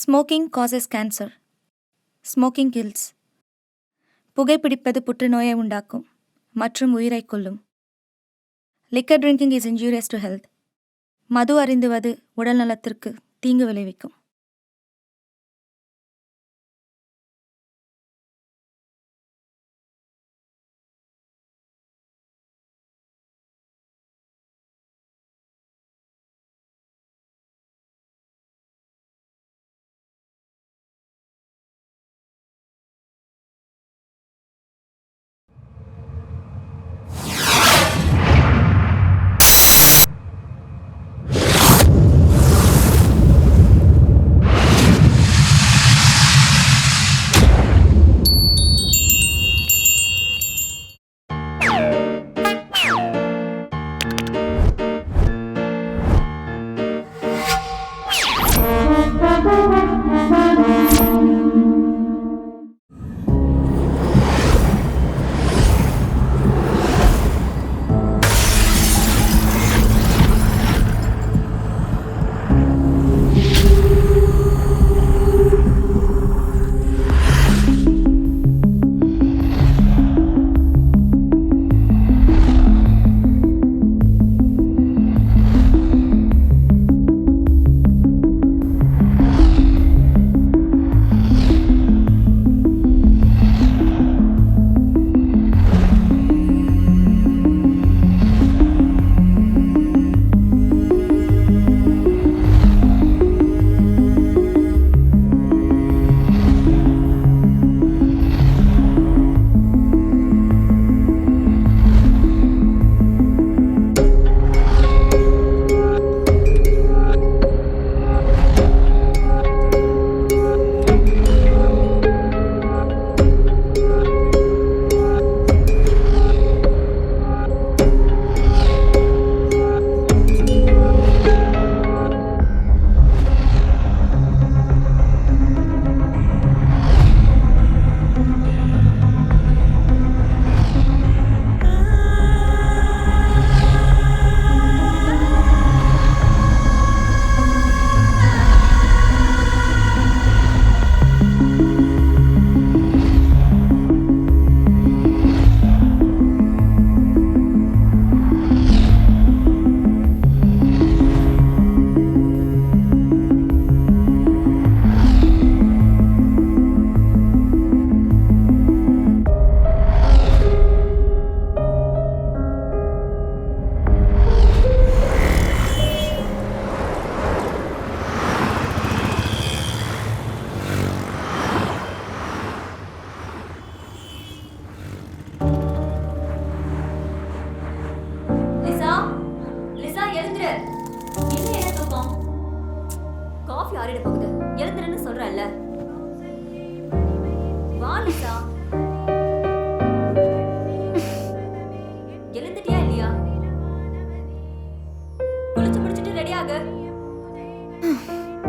Smoking causes cancer. Smoking kills. புகைப்பிடிப்பது புற்றுநோயை உண்டாக்கும் மற்றும் உயிரைக் கொல்லும். Liquor drinking is injurious to health. மது அருந்துவது உடல் நலத்திற்கு தீங்கு விளைவிக்கும்.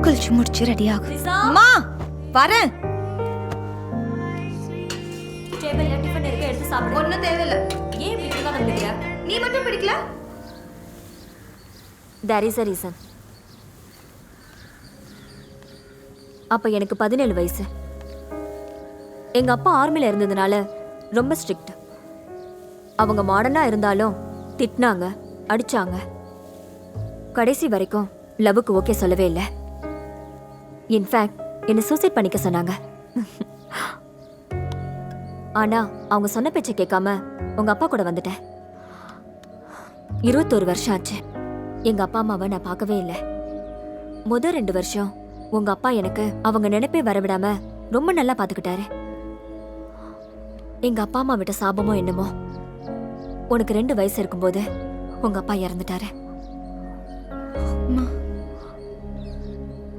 குளிச்சு முடிச்சு ரெடி ஆகு. அம்மா வரேன். டேபிள்ல டிஃபன் இருக்கு, எடுத்து சாப்பிடு. ஒண்ணும் தேவையில்ல. ஏன் இப்படி இருக்காத பிடிக்கல? நீ மட்டும் பிடிக்கல? There is a reason. அப்ப எனக்கு 17 வயசு. எங்க அப்பா ஆர்மில இருந்ததுனால ரொம்ப ஸ்ட்ரிக்ட். அவங்க மாடர்னா இருந்தாலும் திட்டினாங்க, அடிச்சாங்க. கடைசி வரைக்கும் லவ்வுக்கு ஓகே சொல்லவே இல்லை. இன்ஃபேக்ட் என்னை சூசைட் பண்ணிக்க சொன்னாங்க. ஆனா அவங்க சொன்ன பேச்சை கேட்காம உங்க அப்பா கூட வந்துட்டேன். 21 வருஷம் ஆச்சு. எங்க அப்பா அம்மாவை நான் பார்க்கவே இல்லை. முதல் 2 வருஷம் உங்க அப்பா எனக்கு அவங்க நினைப்பே வரவிடாம ரொம்ப நல்லா பார்த்துக்கிட்டாரு. எங்க அப்பா அம்மா விட்ட சாபமோ என்னமோ, உனக்கு 2 வயசு இருக்கும்போது உங்க அப்பா இறந்துட்டாரு.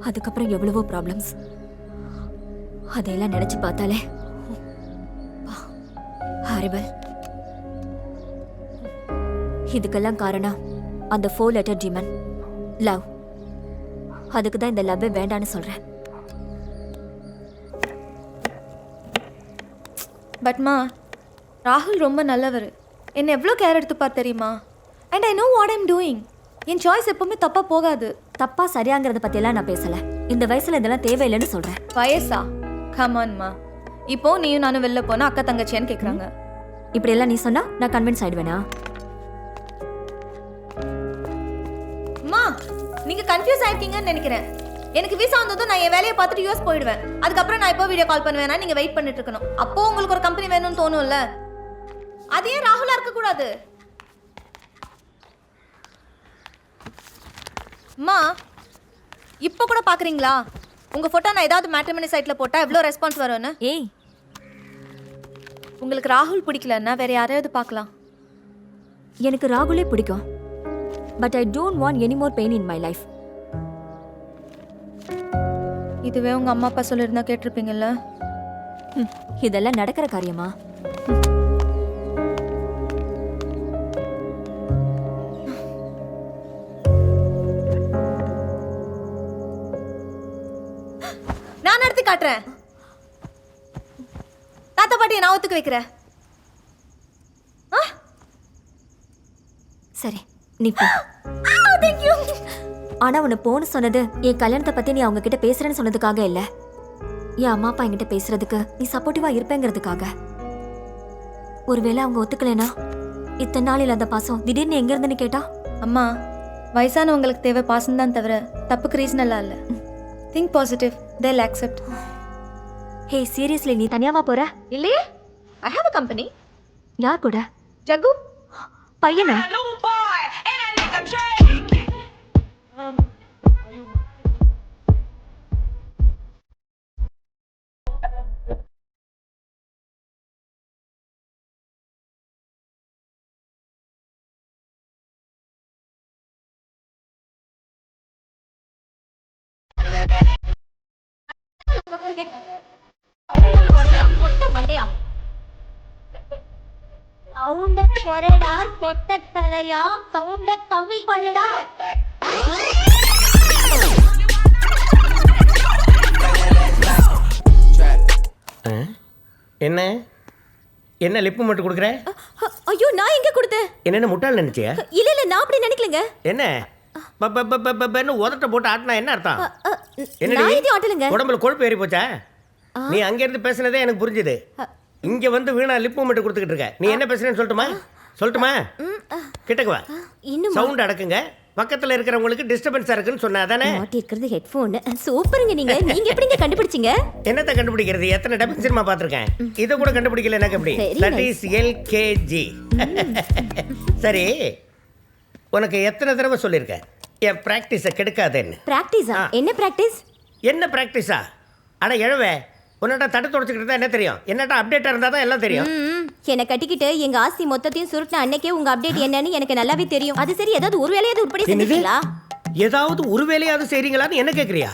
அதுக்கப்புறம் எவ்வளவோ ப்ராப்ளம்ஸ். அதையெல்லாம் நினைச்சு பார்த்தாலே ஹாரிபிள். இதுக்கெல்லாம் காரணம் அந்த 4 லெட்டர் டீமன் லவ். அதுக்கு தான் இந்த லவ்வே வேண்டான்னு சொல்றேன். பட்மா, ராகுல் ரொம்ப நல்லவர். என்னை எவ்வளோ கேர் எடுத்துப்பார் தெரியுமா? And I know what I'm doing. N choice எப்பவுமே தப்பா போகாது. தப்பா சரியாங்கிறத பத்தியெல்லாம் நான் பேசல. இந்த வயசுல இதெல்லாம் தேவையில்லைன்னு சொல்றேன். வயசா? கமான்மா. இப்போ நீயும் நானும் வெளில போனா அக்கா தங்கச்சியான்னு கேக்குறாங்க. இப்படி எல்லாம் நீ சொன்னா நான் கன்வின்ஸ் ஆயிடுவேனா? அம்மா, நீங்க கன்ஃபியூஸ் ஆயிருக்கீங்கன்னு நினைக்கிறேன். எனக்கு விசா வந்ததும் நான் என் வேலையை பார்த்துட்டு யூஎஸ் போயிடுவேன். அதுக்கப்புறம் நான் இப்போ வீடியோ கால் பண்ணுவேன்னா நீங்க வெயிட் பண்ணிட்டு இருக்கணும். அப்போ உங்களுக்கு ஒரு கம்பெனி வேணும்னு தோணும்ல. அது ஏன் ராகுலா இருக்க கூடாது? அம்மா, இப்போ கூட பாக்குறீங்களா உங்க போட்டோ நான் ஏதாவது மேட்ரிமோனி சைட்ல போட்டா எவ்வளோ ரெஸ்பான்ஸ் வரும்னு? ஏய், உங்களுக்கு ராகுல் பிடிக்கலன்னா வேற யாரையாவது பார்க்கலாம். எனக்கு ராகுலே பிடிக்கும். But I don't want any more pain in my life. இதுவே உங்க அம்மா அப்பா சொல்லியிருந்தா கேட்டிருப்பீங்கல்ல. இதெல்லாம் நடக்கிற காரியமா? நான் நடத்தி காட்டுறேன். தாத்தா பாட்டியை நான் ஒத்துக்க வைக்கிறேன். சரி, நீ போ. தேங்க்யூ. ஆனா உன்னை போன்னு சொன்னது என் கல்யாணத்தை பத்தி நீ அவங்க கிட்ட பேசுறேன்னு சொன்னதுக்காக இல்ல. என் அம்மா அப்பா என்கிட்ட பேசுறதுக்கு நீ சப்போர்ட்டிவா இருப்பேங்கிறதுக்காக. ஒருவேளை அவங்க ஒத்துக்கலைனா இத்தனை நாள் இல்லாத பாசம் திடீர்னு எங்க இருந்துன்னு கேட்டா? அம்மா, வயசானவங்களுக்கு தேவை பாசம் தான் தவிர தப்புக்கு ரீசன் எல்லாம் இல்ல. Think positive, they'll accept. ஹே, சீரியஸ்லி நீ தனியாவா போற? இல்லையே, I have a company. யார் கூட? ஜகு. பையனா? என்ன என்ன லிப்பு மட்டும் கொடுக்குற? ஐயோ, நான் எங்க கொடுத்தேன்? என்னென்ன முட்டாள் நினைச்சியா? இல்ல இல்ல, நான் அப்படி நினைக்கலங்க. என்ன உதட்ட போட்டு ஆட்டினா என்ன அர்த்தம்? நான் எதையும் ஆட்டலங்க. உடம்புல கொழுப்பு ஏறி போச்சா? நீ அங்க இருந்து பேசுனதே எனக்கு புரிஞ்சுது. இங்க வந்து வீணா லிப்பு மட்டும் கொடுத்துக்கிட்டு இருக்க. நீ என்ன பேசுறேன்னு சொல்லட்டுமா? கிட்டக்கு வா. சவுண்ட் அடக்குங்க. பக்கத்துல இருக்கிறவங்களுக்கு டிஸ்டர்பன்ஸா இருக்குன்னு சொன்னா தானே? மாட்டி இருக்கிறது ஹெட்போன். சூப்பருங்க. நீங்க எப்படிங்க கண்டுபிடிச்சீங்க? என்னத்த கண்டுபிடிக்கிறது? எத்தனை டப்பிங் சினிமா பார்த்திருக்கேன். இதை கூட கண்டுபிடிக்கல எனக்கு எப்படி? That is LKG. சரி, உனக்கு எத்தனை தடவை சொல்லியிருக்கேன் என் பிராக்டிஸை கெடுக்காதேன்னு? பிராக்டிஸா? என்ன பிராக்டிஸ்? என்ன பிராக்டிஸா? அட எழுவே, உன்னட்ட தட்டு தொடச்சிக்கிட்டு தான் என்ன தெரியும்? என்னட்ட அப்டேட்டாக இருந்தால் தான் எல்லாம் தெரியும். என்னை கட்டிக்கிட்டு எங்க ஆஸ்தி மொத்தத்தையும் சுருட்டின அன்னைக்கே உங்க அப்டேட் என்னன்னு எனக்கு நல்லாவே தெரியும். அது சரி, ஏதாவது ஒரு வேலையாவது உருப்படி செஞ்சீங்களா? ஏதாவது ஒரு வேலையாவது செய்றீங்களான்னு என்ன கேட்குறியா?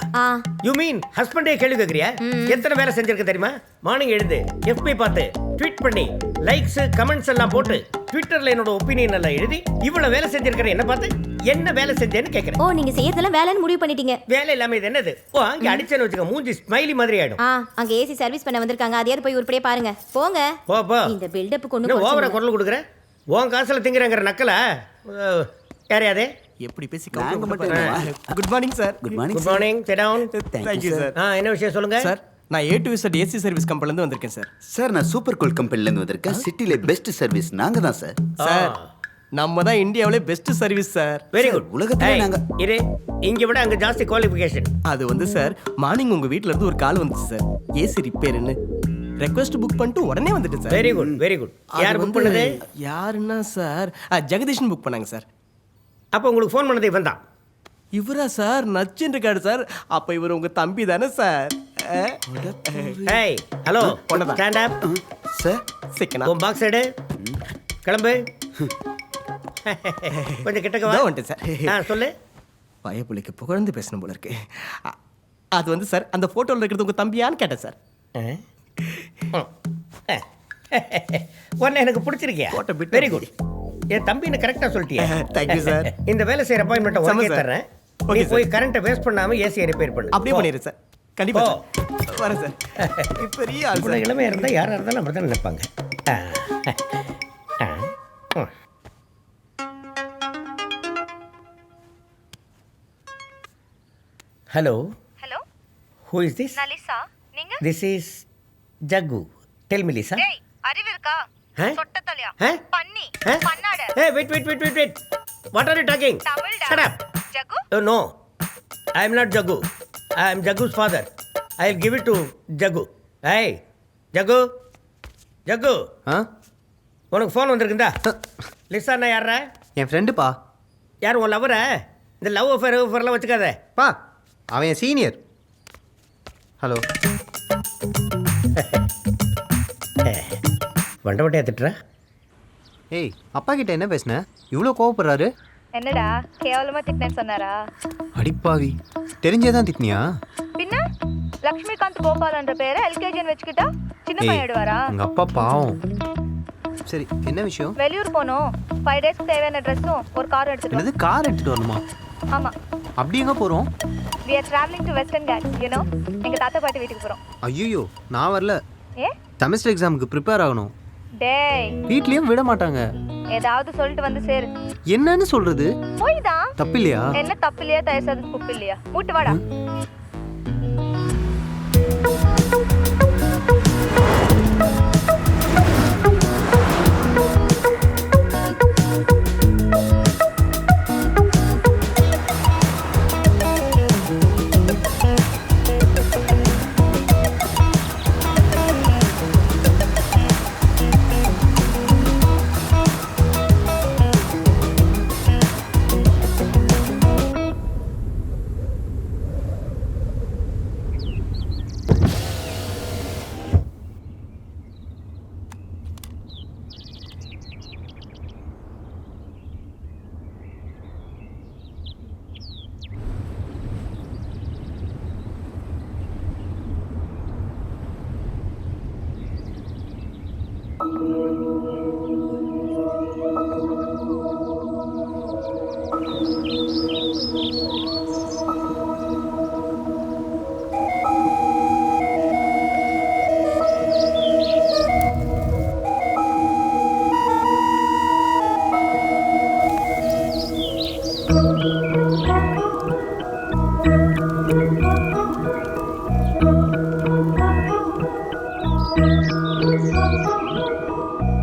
யூ மீன் ஹஸ்பண்டே கேள்வி கேட்குறியா? எத்தனை வேலை செஞ்சிருக்க தெரியுமா? மார்னிங் எழுந்து FB பார்த்து ட்வீட் பண்ணி லைக்ஸ் கமெண்ட்ஸ் எல்லாம் போட்டு ட்விட்டர்ல என்னோட ஒப்பீனியன் எல்லாம் எழுதி இவ்வளவு வேலை செஞ்சிருக்கிறேன். என்ன பார்த்து என்ன வேலை செஞ்சேன்னு கேட்குறேன். ஓ, நீங்க செய்யறதெல்லாம் வேலைன்னு முடிவு பண்ணிட்டீங்க. வேலை இல்லாம இது என்னது? ஓ, அங்கே அடிச்சேன்னு வச்சுக்க மூஞ்சி ஸ்மைலி மாதிரி ஆயிடும். அங்க ஏசி சர்வீஸ் பண்ண வந்திருக்காங்க. அதையாவது போய் உருப்படியே பாருங்க. போங்க. போ. இந்த பில்டப் கொண்டு இன்னும் ஓவரா குரல் கொடுக்குற. உன் காசுல திங்கிறங்கிற நக்கல யாரையாதே எப்படி பேசி good morning sir. Good morning. Sit down. Thank you sir. என்ன விஷயம் சொல்லுங்க சார், நான் A to Z AC service கம்பெனில இருந்து வந்திருக்கேன் சார். சார், நான் சூப்பர் கூல் கம்பெனில இருந்து வந்திருக்கேன். சிட்டில பெஸ்ட் சர்வீஸ் நாங்க தான் சார். சார், நம்ம தான் இந்தியாவிலே best service sir. Very good. உலகத்துல நாங்க இரு, இங்க விட அங்க ஜாஸ்தி குவாலிஃபிகேஷன். அது வந்து சார், மார்னிங் உங்க வீட்ல இருந்து ஒரு கால் வந்துச்சு சார். ஏசி ரிப்பேர்னு ரெக்வெஸ்ட் புக் பண்ணிட்டு உடனே வந்துட்டேன் sir. Very good, very good. யார் புக் பண்ணது? யாருன்னா சார், ஜெகதீஷன் புக் பண்ணாங்க சார். அப்போ உங்களுக்கு ஃபோன் பண்ணது இவன் தான். இவரா சார்? நச்சுன்னு இருக்காரு சார். அப்ப இவர் உங்க தம்பி தானே சார்? ஏய், ஹலோ, ஸ்டாண்ட் அப் சார். சிக்கனா உன் பாக்ஸ் எடு, கிளம்பு. கொஞ்சம் கிட்டக்க வா. வந்துட்டேன் சார். சொல்லு. பயப்புள்ளிக்கு புகழ்ந்து பேசணும் போல இருக்கு. அது வந்து சார், அந்த போட்டோல இருக்கிறது உங்க தம்பியான்னு கேட்டேன் சார். உன்னை எனக்கு பிடிச்சிருக்கியா? Very good. என் தம்பின்னு கரெக்டா சொல்லிட்டியா? Thank you sir. இந்த வேலை செய்யற அப்பாயின்மெண்ட் உனக்கே தரேன். நீ போய் கரண்ட்டை வேஸ்ட் பண்ணாம ஏசியை ரிப்பேர் பண்ணு. அப்படியே பண்ணிடுறேன் சார். கண்டிப்பா வரேன் சார். பெரிய ஆள் சார். இளமையா இருந்தா யாரா இருந்தாலும் அப்படிதான் நினைப்பாங்க. Hello hello who is this? நான் லிசா. நீங்க? This is Jaggu. Tell me Lisa. டேய், அறிவு இருக்கா? Huh? சொட்ட தலையா? Huh? பன்னி, Huh? பன்னாட. Hey, wait. What are you talking? தமிழ்டா. Shut up. ஜகு? Oh, no. I am not Jagu. I am Jagu's father. I'll give it to Jagu. Hey, Jagu. Jagu. ஆ உனக்கு phone வந்திருக்குண்டா? லிசாண்ணா யாரா? என் ஃப்ரெண்டுப்பா. யார் உன் லவரா? இந்த லவ் அஃபேர்லாம் வச்சுக்காத. பா அவன் என் சீனியர். ஹலோ. வண்டவட்டையா திட்டுறா? ஏய் அப்பா கிட்ட என்ன பேசுன? இவ்வளோ கோவப்படுறாரு? என்னடா கேவலமா திட்டினேன்னு சொன்னாரா? அடிப்பாவி, தெரிஞ்சே தான் திட்டினியா? பின்ன லக்ஷ்மிகாந்த் கோபாலன்ற பேரை எல்கேஜின்னு வச்சுக்கிட்டா சின்ன பையன் ஆயிடுவாரா? உங்கள் அப்பா பாவம். சரி என்ன விஷயம்? வெளியூர் போனோம். 5 டேஸ்க்கு தேவையான ட்ரெஸ்ஸும் ஒரு கார் எடுத்துட்டு என்னது கார் எடுத்துகிட்டு வரணுமா? ஆமா. அப்படி எங்கே போகிறோம்? we are traveling to western ghats, you know. எங்க தாத்தா பாட்டி வீட்டுக்கு போறோம். ஐயோ நான் வரல. ஏ செமஸ்டர் எக்ஸாமுக்கு ப்ரிப்பேர் ஆகணும். டேய், வீட்லேயும் விட மாட்டாங்க. ஏதாவது சொல்லிட்டு வந்து சேரு. என்னன்னு சொல்கிறது? போய் தான். தப்பு இல்லையா? என்ன தப்பு இல்லையா? தயவு செய்து துப்பு இல்லையா? மூட்டு வாடா.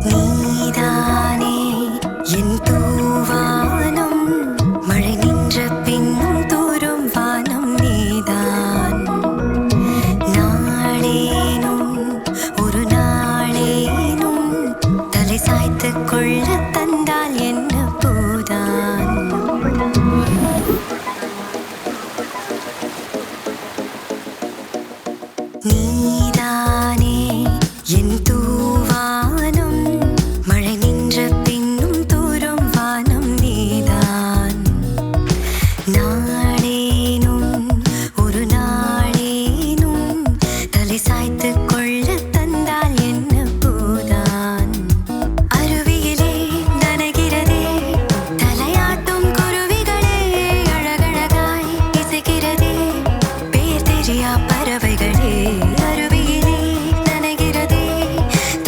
நீதானே என் தூவானம், மழை நின்ற பின்னும் தூரும் வானம் நீதான். நாளேனும் ஒரு நாளேனும் தலை சாய்த்துக் கொள்ள தந்தால் என்ன போதான். நீதானே என் தூவானம், மழை நின்ற பின்னும் தூரும் வானம் நீதான். நாளேனும் ஒரு நாளேனும் தலை சாய்த்துக் கொள்ள தந்தால் என்ன போதான். அருவியிலே நனைகிறதே தலையாட்டும் குருவிகளே, அழகழகாய் இசைக்கிறதே பேர் தெரியா பறவைகளே. அருவியிலே நனைகிறதே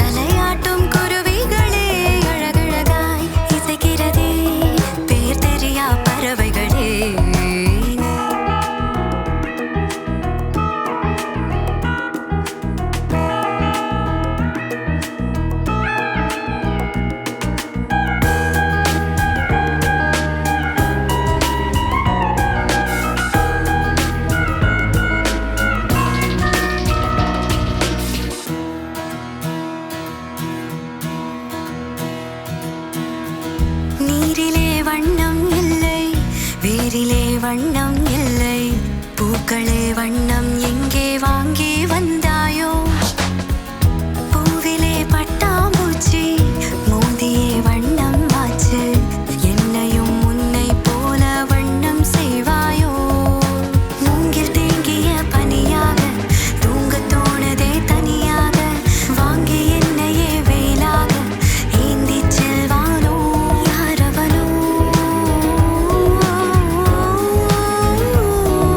தலையாட்டும் குருவிகளே, அழகழகாய் இசைக்கிறதே பேர் தெரியா பறவைகளே. நீரிலே வண்ணம் இல்லை, வேரிலே வண்ணம் இல்லை, பூக்களே வண்ணம் எங்கே வாங்கி வந்தாயோ. பூவிலே பட்டாம்பூச்சி மோதியே வண்ணம் ஆச்சு, என்னையும் உன்னை போல வண்ணம் செய்வாயோ. மூங்கில் தேங்கிய பனியாக தூங்க தோணுதே தனியாக, வாங்கி என்னையே வேலாக ஏந்தி செல்வானோ. யாரவனோ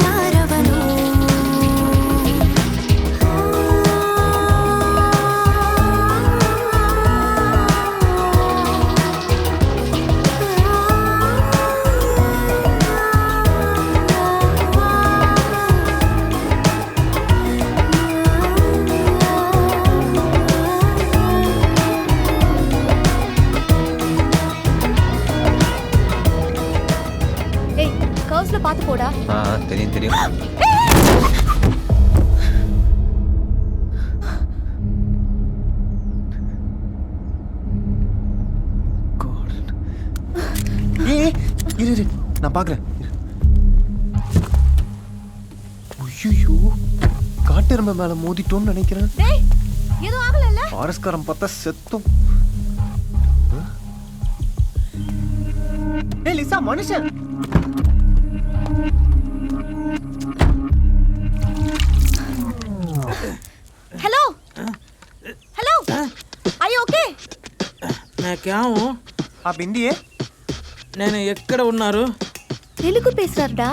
யாரவனோ தெரியும் இரு நான் பார்க்குறேன். ஐயோ காட்டெருமை மேல மோதிட்டோம்னு நினைக்கிறேன். டேய் எதுவும் ஆகலல்ல? ஃபாரஸ்ட்காரன் பார்த்தா செத்தும். ஏய் லிசா மனுஷன். Hello hello are you okay? मैं क्या हूँ? आप हिंदी है? నేను ఎక్కడ ఉన్నారు? తెలుగు பேசுறாருடா.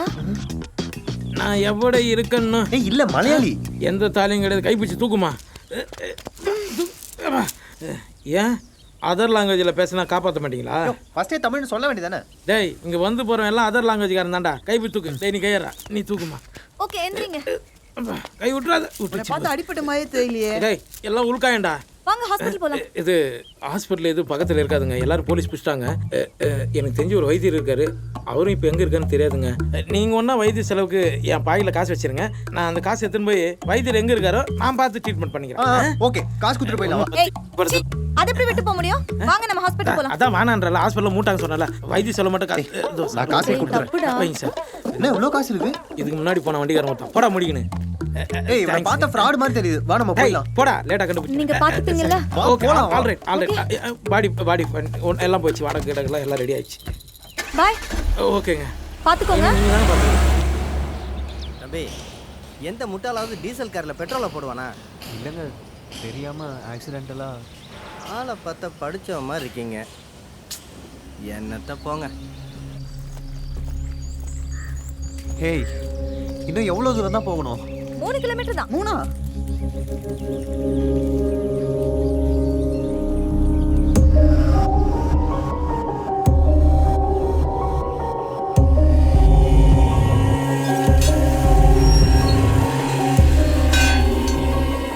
நான் எவ்வளோ இருக்கன்னு? ஏய் இல்ல மலையாளி. எந்த தாலியும் கிடையாது, கைப்பிடிச்சு தூக்குமா. ஏன் அதர் லாங்குவேஜில் பேசினா காப்பாற்ற மாட்டீங்களா? ஃபர்ஸ்டே தமிழ்னு சொல்ல வேண்டியதானே? டேய் இங்கே வந்து போகிறவன் எல்லாம் அதர் லாங்குவேஜ்காரன் தான்டா. கைப்பிடி தூக்கு. டேய் நீ கையறா, நீ தூக்குமா. ஓகே எந்திரிங்க. கை விட்டுறாத. பார்த்து அடிப்பட்ட மாதிரி தெரியலையே. டேய் எல்லாம் உள்காயண்டா. வாங்க ஹாஸ்பிடல் போலாம். இது ஹாஸ்பிட்டல் எதுவும் பக்கத்தில் இருக்காதுங்க, எல்லாரும் போலீஸ் பிடிச்சிட்டாங்க. எனக்கு தெரிஞ்ச ஒரு வைத்தியர் இருக்காரு, அவரும் இப்போ எங்கே இருக்கான்னு தெரியாதுங்க. நீங்கள் ஒன்றா வைத்திய செலவுக்கு என் பாயில் காசு வச்சிருங்க, நான் அந்த காசு எடுத்துன்னு போய் வைத்தியர் எங்கே இருக்காரோ நான் பார்த்து ட்ரீட்மெண்ட் பண்ணிக்கிறேன். ஓகே காசு கொடுத்துட்டு போயிடலாம். ஏய் அது எப்படி விட்டு போக முடியும்? வாங்க நம்ம ஹாஸ்பிடல் போலாம். அதான் வேணான்றல, ஹாஸ்பிட்டலில் மூட்டாங்க சொன்னல, வைத்திய செலவு மட்டும் நான் காசே கொடுத்துறேன். வைங்க சார். என்ன இவ்வளோ காசு இருக்கு? இதுக்கு முன்னாடி போன வண்டிக்காரன் ஒருத்தன் போடா முடிக்கணும். ஏய் இவனை பார்த்தா ஃப்ராட் மாதிரி தெரியுது. வா நம்ம போயிடலாம். போடா லேட்டாக கண்டுபிடிச்சு. நீங்க பாத்துப்பீங்கல்ல? ஓகே ஆல்ரைட் பாடி எல்லாம் போச்சு, வாடகை கிடக்குலாம் எல்லாம் ரெடி ஆயிடுச்சு. பாய். ஓகேங்க பாத்துக்கோங்க. நீங்கள் தானே பார்த்துக்கோங்க. தம்பி எந்த முட்டாளாவது டீசல் காரில் பெட்ரோலை போடுவானா? இல்லைங்க தெரியாம ஆக்சிடென்டலா. ஆளை பார்த்தா படிச்ச மாதிரி இருக்கீங்க. என்னத்த போங்க. ஹேய் இன்னும் எவ்வளோ தூரம் தான் போகணும்? 3 கிலோமீட்டர் தான். 3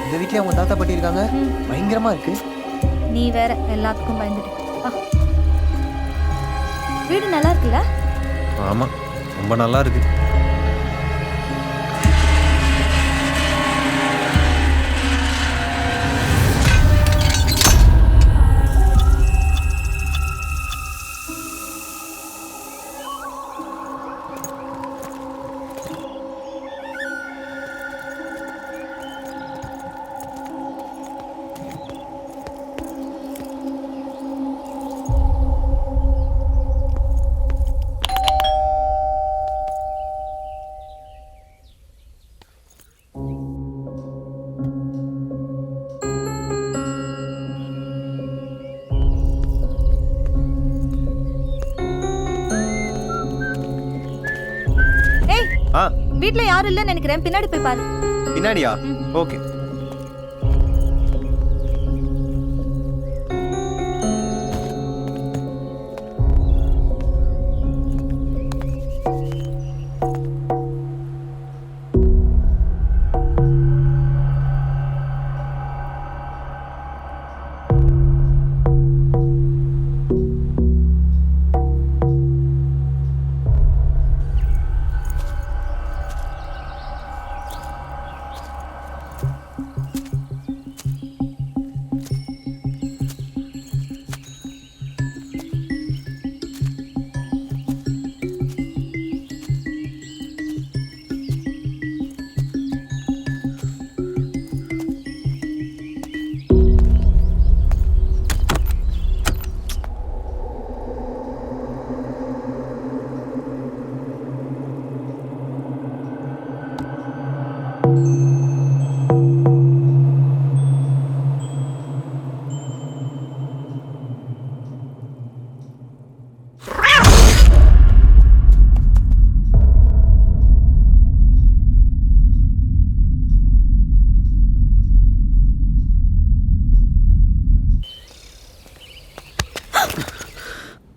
இந்த வீட்லயே அவங்க தாத்தா பாட்டி இருக்காங்க. பயங்கரமா இருக்கு. நீ வேற எல்லாத்துக்கும் பயந்துட்டு. வா. வீடு நல்லா இருக்குல்ல? ஆமா ரொம்ப நல்லா இருக்கு. ஏய் வீட்ல யாரும் இல்லன்னு நினைக்கிறேன், பின்னாடி போய் பாரு. பின்னாடியா? ஓகே.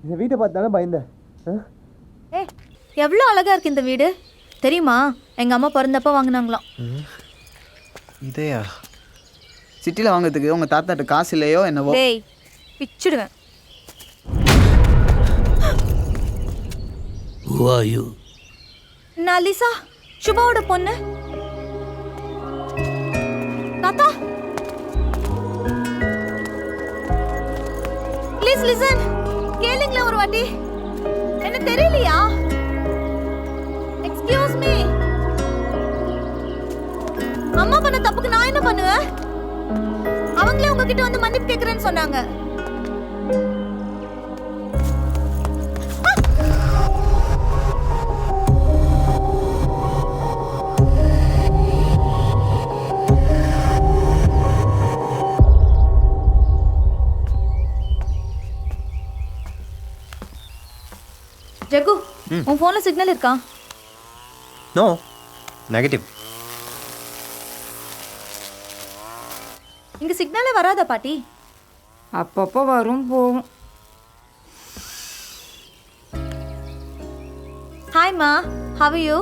இந்த வீட்டை பார்த்தாலும் பயந்தேன். ஏய் எவ்வளோ அழகா இருக்கு இந்த வீடு தெரியுமா? எங்க அம்மா பிறந்தப்ப வாங்கினாங்களாம். இதையா? சிட்டில வாங்குறதுக்கு உங்க தாத்தாட்ட காசு இல்லையோ என்னவோ. டேய் பிச்சிடுவேன். Who are you? நான் லிசா. சுபாவோட பொண்ணு. தாத்தா ப்ளீஸ் லிசன். கேளுங்களேன் ஒரு வாட்டி. என்ன தெரியலையா? Excuse me. அம்மா பண்ண தப்புக்கு நான் என்ன பண்ணுவேன்? அவங்களே உங்ககிட்ட வந்து மன்னிப்பு கேட்கறேன்னு சொன்னாங்க. ஜகு, உன் போன்ல சிக்னல் இருக்கா? No, negative. இங்க சிக்னலே வராதா பாட்டி? அப்பப்போ வரும் போகும். ஹாய் மா, ஹவ் யூ?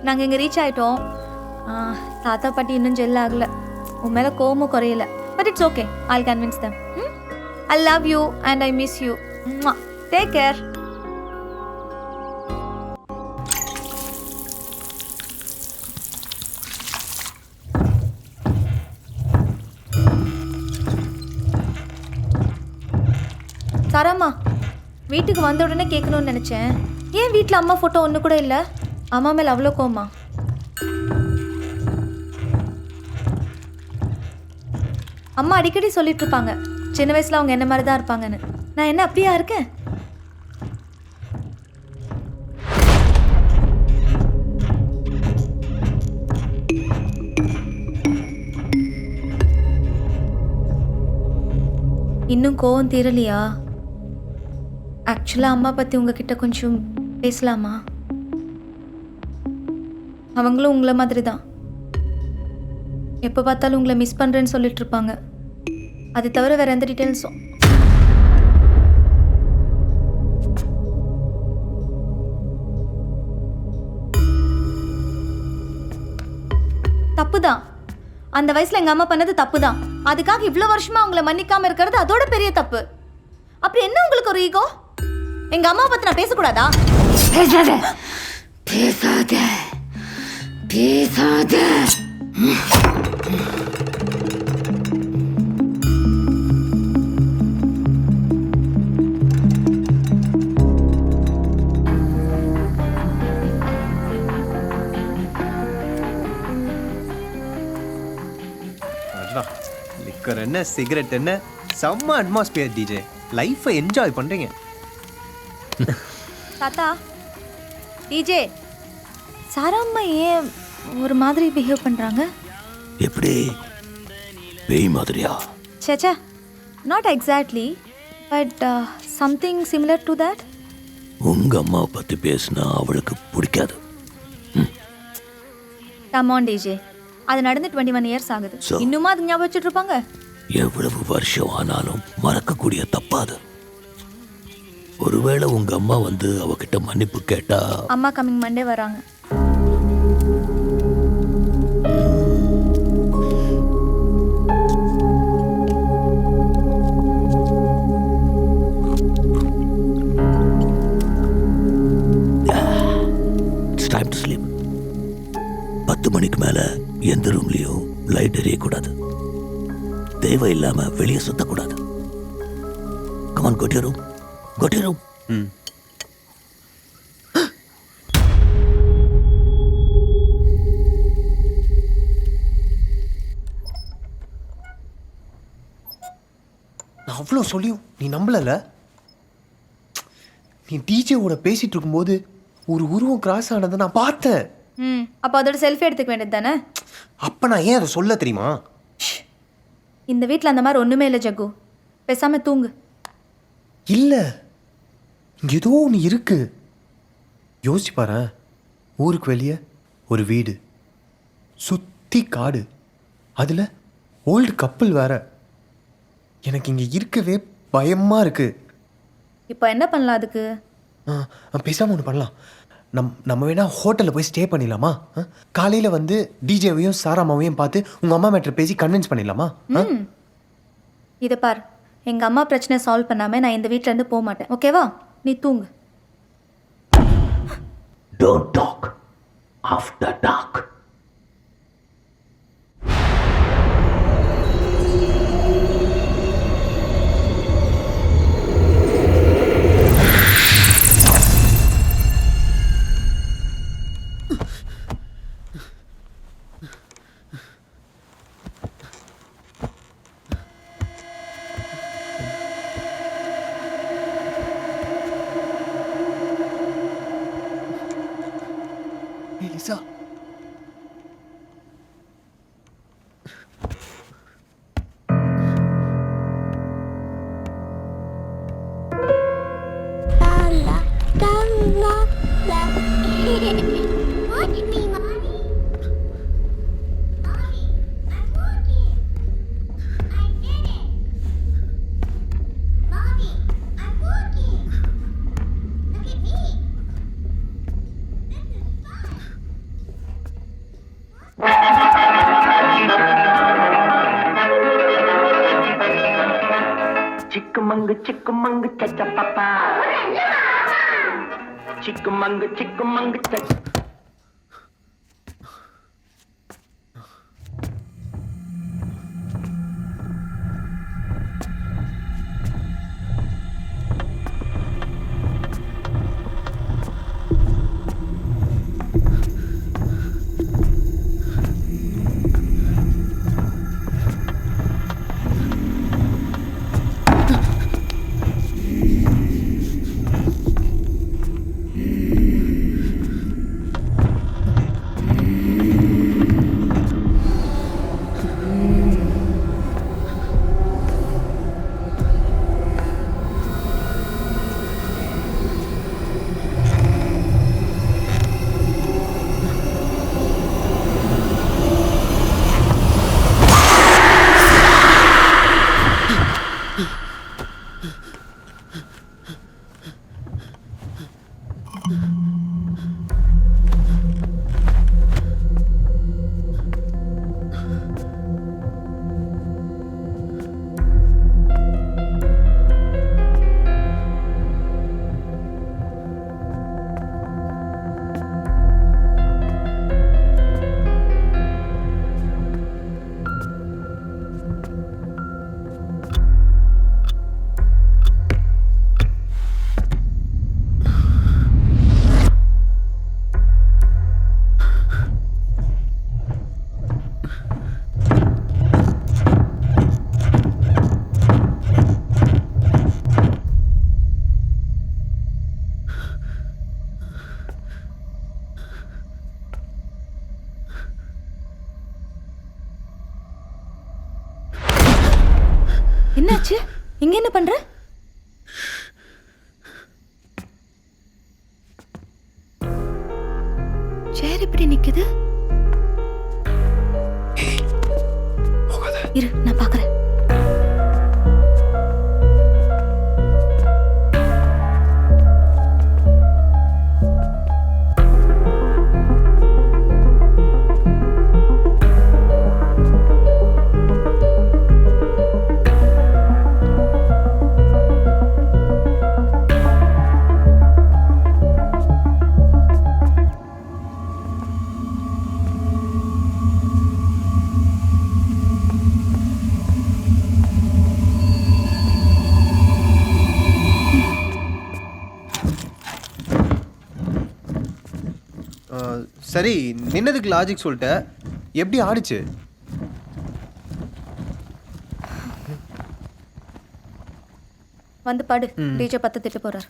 நாங்கள் இங்கே ரீச் ஆகிட்டோம். தாத்தா பாட்டி இன்னும் ஜெல் ஆகலை. உன் மேலே கோவமும் குறையல. But it's okay, I'll convince them. I love you and I miss you. Take care. சாராம்மா, வீட்டுக்கு வந்த உடனே கேட்கணும்னு நினச்சேன். ஏன் வீட்டில் அம்மா ஃபோட்டோ ஒன்று கூட இல்லை? அம்மா மேலே அவ்வளோ கோவமா? அம்மா அடிக்கடி சொல்லிட்டு இருப்பாங்க, சின்ன வயசில் அவங்க என்ன மாதிரி தான் இருப்பாங்கன்னு. நான் என்ன அப்படியா இருக்கேன்? இன்னும் கோவம் தீரலையா? ஆக்சுவலாக அம்மா பற்றி உங்ககிட்ட கொஞ்சம் பேசலாமா? அவங்களும் உங்களை மாதிரி தான். எப்போ பார்த்தாலும் உங்களை மிஸ் பண்ணுறேன்னு சொல்லிட்டு இருப்பாங்க. அது தவிர வேறு எந்த டீட்டெயில்ஸும். தப்பு தான். அந்த வயசில் எங்கள் அம்மா பண்ணது தப்பு தான். அதுக்காக இவ்வளோ வருஷமாக அவங்கள மன்னிக்காமல் இருக்கிறது அதோட பெரிய தப்பு. அப்படி என்ன உங்களுக்கு ஒரு ஈகோ? எங்க அம்மா பத்தி நான் பேசக்கூடாதா? பேசாத பேசாத பேசாத. லிக்கர் என்ன, சிகரெட் என்ன, செம்ம அட்மாஸ்பியர் டிஜே. லைஃபை என்ஜாய் பண்றீங்க. தாத்தா, டிஜே, சாராம்மா ஏன் ஒரு மாதிரி பிஹேவ் பண்றாங்க? எப்படி பேய் மாதிரியா? சேச்சா, not exactly, but something similar to that. உங்க அம்மா பத்தி பேசினா அவளுக்கு பிடிக்காது. கம் ஆன் டிஜே, அது நடந்து 21 இயர்ஸ் ஆகுது. இன்னுமா அது ஞாபகம் வச்சுட்டு இருப்பாங்க? எவ்வளவு வருஷம் ஆனாலும் மறக்கக்கூடிய தப்பாது. ஒருவேளை உங்க அம்மா வந்து அவகிட்ட மன்னிப்பு கேட்டா? அம்மா கமிங் மண்டே வராங்க. It's time to sleep. 10 மணிக்கு மேல எந்த ரூம்லயும் லைட் எரியக்கூடாது. தேவையில்லாம வெளியே சுத்தக்கூடாது. Come on, go to your room. Go to your room. நான் அவ்வளோ சொல்லியும் நீ நம்பலல. நீ டிஜேவோட பேசிட்டு இருக்கும்போது ஒரு உருவம் கிராஸ் ஆனதை நான் பார்த்தேன். அப்போ அதோட செல்ஃபி எடுத்துக்க வேண்டியது தானே? அப்ப நான் ஏன் அதை சொல்ல தெரியுமா? இந்த வீட்டில் அந்த மாதிரி ஒன்றுமே இல்லை ஜகு. பேசாம தூங்கு. இல்ல, இங்க ஏதோ ஒன்று இருக்கு. யோசிச்சு பாரு. ஊருக்கு வெளியே ஒரு வீடு, சுத்தி காடு, அதுல ஓல்டு கப்பல் வேற. எனக்கு இங்க இருக்கவே பயமா இருக்கு. இப்போ என்ன பண்ணலாம் அதுக்கு? பேசாம ஒன்று பண்ணலாம். நம்ம வேணா ஹோட்டலில் போய் ஸ்டே பண்ணிடலாமா? காலையில் வந்து டிஜேவையும் சாராமாவையும் பார்த்து உங்கள் அம்மா மேட்ரு பேசி கன்வின்ஸ் பண்ணிடலாமா? இதை பார், எங்கள் அம்மா பிரச்சனை சால்வ் பண்ணாமல் நான் இந்த வீட்டிலேருந்து போக மாட்டேன். ஓகேவா? நீ தூங்கு. Don't talk. After dark. Lisa, சிக்குமங்கு சிக்குமங்கு சச்ச பாப்பா, சிக்குமங்கு சிக்குமங்கு சச்ச. என்னாச்சு? இங்க என்ன பண்ற? சேர் இப்படி நிக்குது. இரு, நான் பாக்குறேன். சரி, நின்னதுக்கு லாஜிக் சொல்லிட்ட, எப்படி ஆடிச்சு? வந்து பாடு. டிஜே 10 திட்டு போறார்.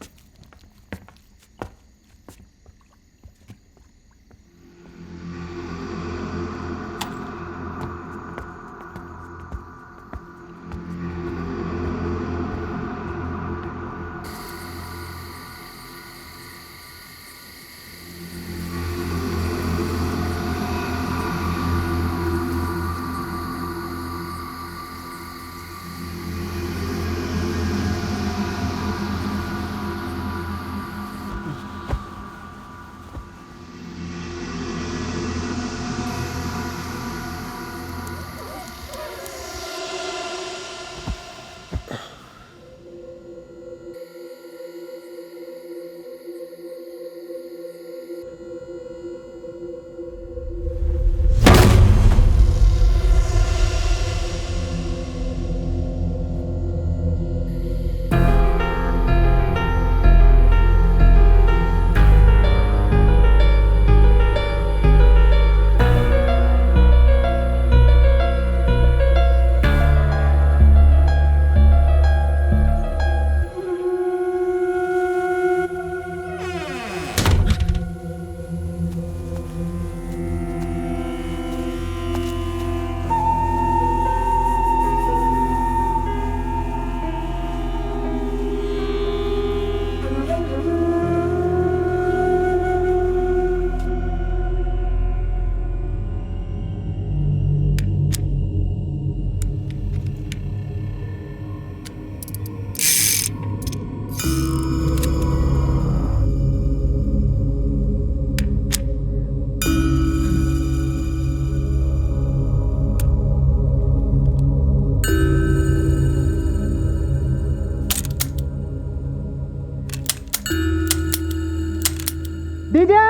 டிஜே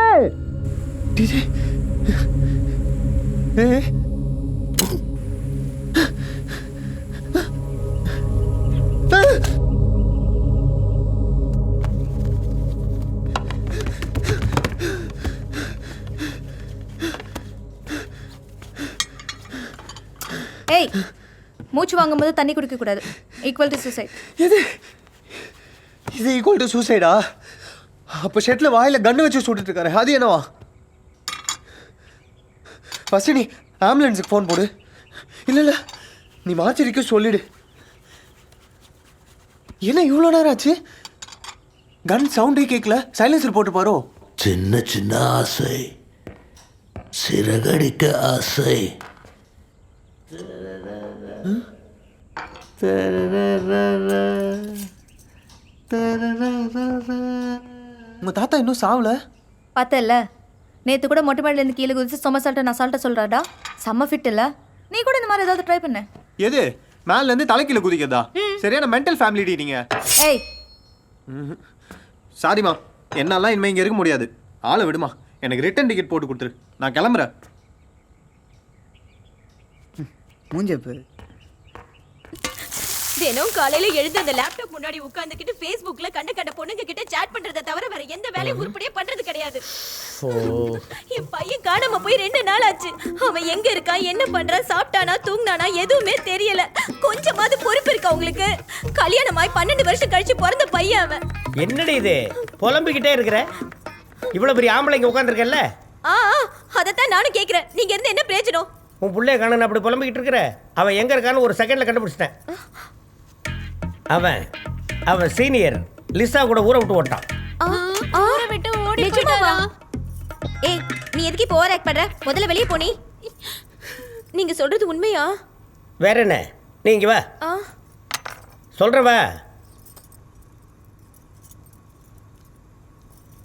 டிஜே ஏய் ஏய் மூச்சு வாங்கும்போது தண்ணி குடிக்கக்கூடாது. Equal to suicide. இது ஈக்குவல் டு சூசைடா? அப்போ ஷெட்டில் வாயில் கன்று வச்சு சுட்டுட்டு இருக்காரு, அது என்னவா? ஃபஸ்ட்டு நீ ஆம்புலன்ஸுக்கு ஃபோன் போடு. இல்லை நீ மார்ச்சரிக்கு சொல்லிடு. என்ன இவ்வளோ நேரம் ஆச்சு? கன் சவுண்டே கேட்கல, சைலன்சர் போட்டு பாரோ. சின்ன சின்ன ஆசை, சிறகடிக்க ஆசை. உங்கள் தாத்தா இன்னும் சாவல? பார்த்தல, நேற்று கூட மொட்டை மாடிலேருந்து கீழே குதிச்சு சொமசால்ட்ட நசால்ட்ட சொல்கிறாடா. செம்ம ஃபிட் இல்லை? நீ கூட இந்த மாதிரி ஏதாவது ட்ரை பண்ண. எது மேலேருந்து தலைக்கீழ குதிக்கிறதா? சரியான மென்டல் ஃபேமிலிடி நீங்கள். ஏய் சாரிம்மா, என்னாலாம் இனிமேல் இங்கே இருக்க முடியாது. ஆளை விடுமா, எனக்கு ரிட்டன் டிக்கெட் போட்டு கொடுத்துரு, நான் கிளம்புறேன். மூஞ்சப்பு தினம் காலையில எழுந்து அந்த லேப்டாப் முன்னாடி உட்கார்ந்துக்கிட்டு Facebookல கண்ட பொண்ணுங்க கிட்ட சாட் பண்றதை தவிர வேற எந்த வேலையும் உருப்படியா பண்றது கிடையாது. என் பையன் காணாம போய் 2 நாள் ஆச்சு. அவன் எங்க இருக்கான், என்ன பண்றான், சாப்பிட்டானா தூங்கினானா எதுவுமே தெரியல. கொஞ்சமாவது பொறுப்பு இருக்கா உங்களுக்கு? கல்யாணமாய் 12 வருஷம் கழிச்சு பிறந்த பையன் அவன். என்னடி இது புலம்பிக்கிட்டே இருக்கிற? இவ்வளவு பெரிய ஆம்பளைங்க உட்காந்துருக்கல. அதத்தான் நானும் கேக்குறேன். நீங்க இருந்து என்ன பிரயோஜனம்? உன் பிள்ளைய காணன்னு அப்படி புலம்பிக்கிட்டு இருக்கிற? அவன் எங்க இருக்கான்னு ஒரு செகண்ட்ல கண்டுபிடிச்சிட்டேன். அவன் சீனியர் லிசா கூட ஊரை விட்டு ஓட்டான். ஊரை விட்டு ஓடி போயிட்டாரா? ஏய், நீ எதுக்கு இப்போ ஓவர் ஆக்ட் பண்ற? முதல்ல வெளிய போனி. நீங்க சொல்றது உண்மையா? வேற என்ன, நீ இங்க வா. சொல்றவா?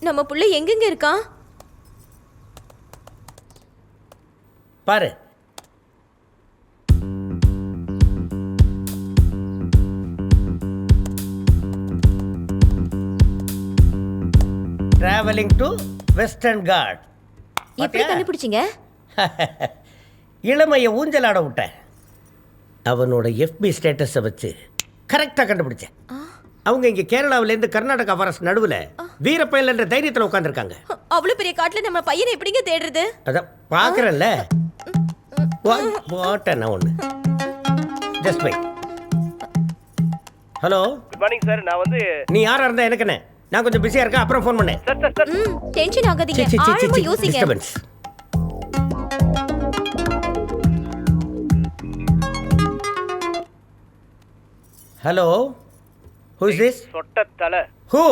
நம்ம புள்ள எங்கெங்க இருக்கான் பாரு. Travelling to western Ghat. எப்படி கண்டுபிடிச்சீங்க? இளமையை ஊஞ்சலாட விட்டேன். அவனோட FB ஸ்டேட்டஸை வச்சு கரெக்டாக கண்டுபிடிச்சேன். அவங்க இங்கே கேரளாவிலேருந்து கர்நாடகா ஃபாரஸ்ட் நடுவில் வீரப்பயல்ன்ற தைரியத்தில் உட்காந்துருக்காங்க. அவ்வளோ பெரிய காட்டுல நம்ம பையனை எப்படிங்க தேடுறது? அதான் பார்க்குறேன்ல, போட்டேன் நான் ஒன்று. Just bye. Hello, good morning sir. நான் வந்து நீ யாராக இருந்தால் எனக்கு என்ன, நான் கொஞ்சம் பிஸியாக இருக்கேன், அப்புறம் ஃபோன் பண்ணேன். டென்ஷன் ஆகாதீங்க, ஆழமா யோசிங்க. Disturbance. Hello, who is this? சொட்ட தலை. ஹூ?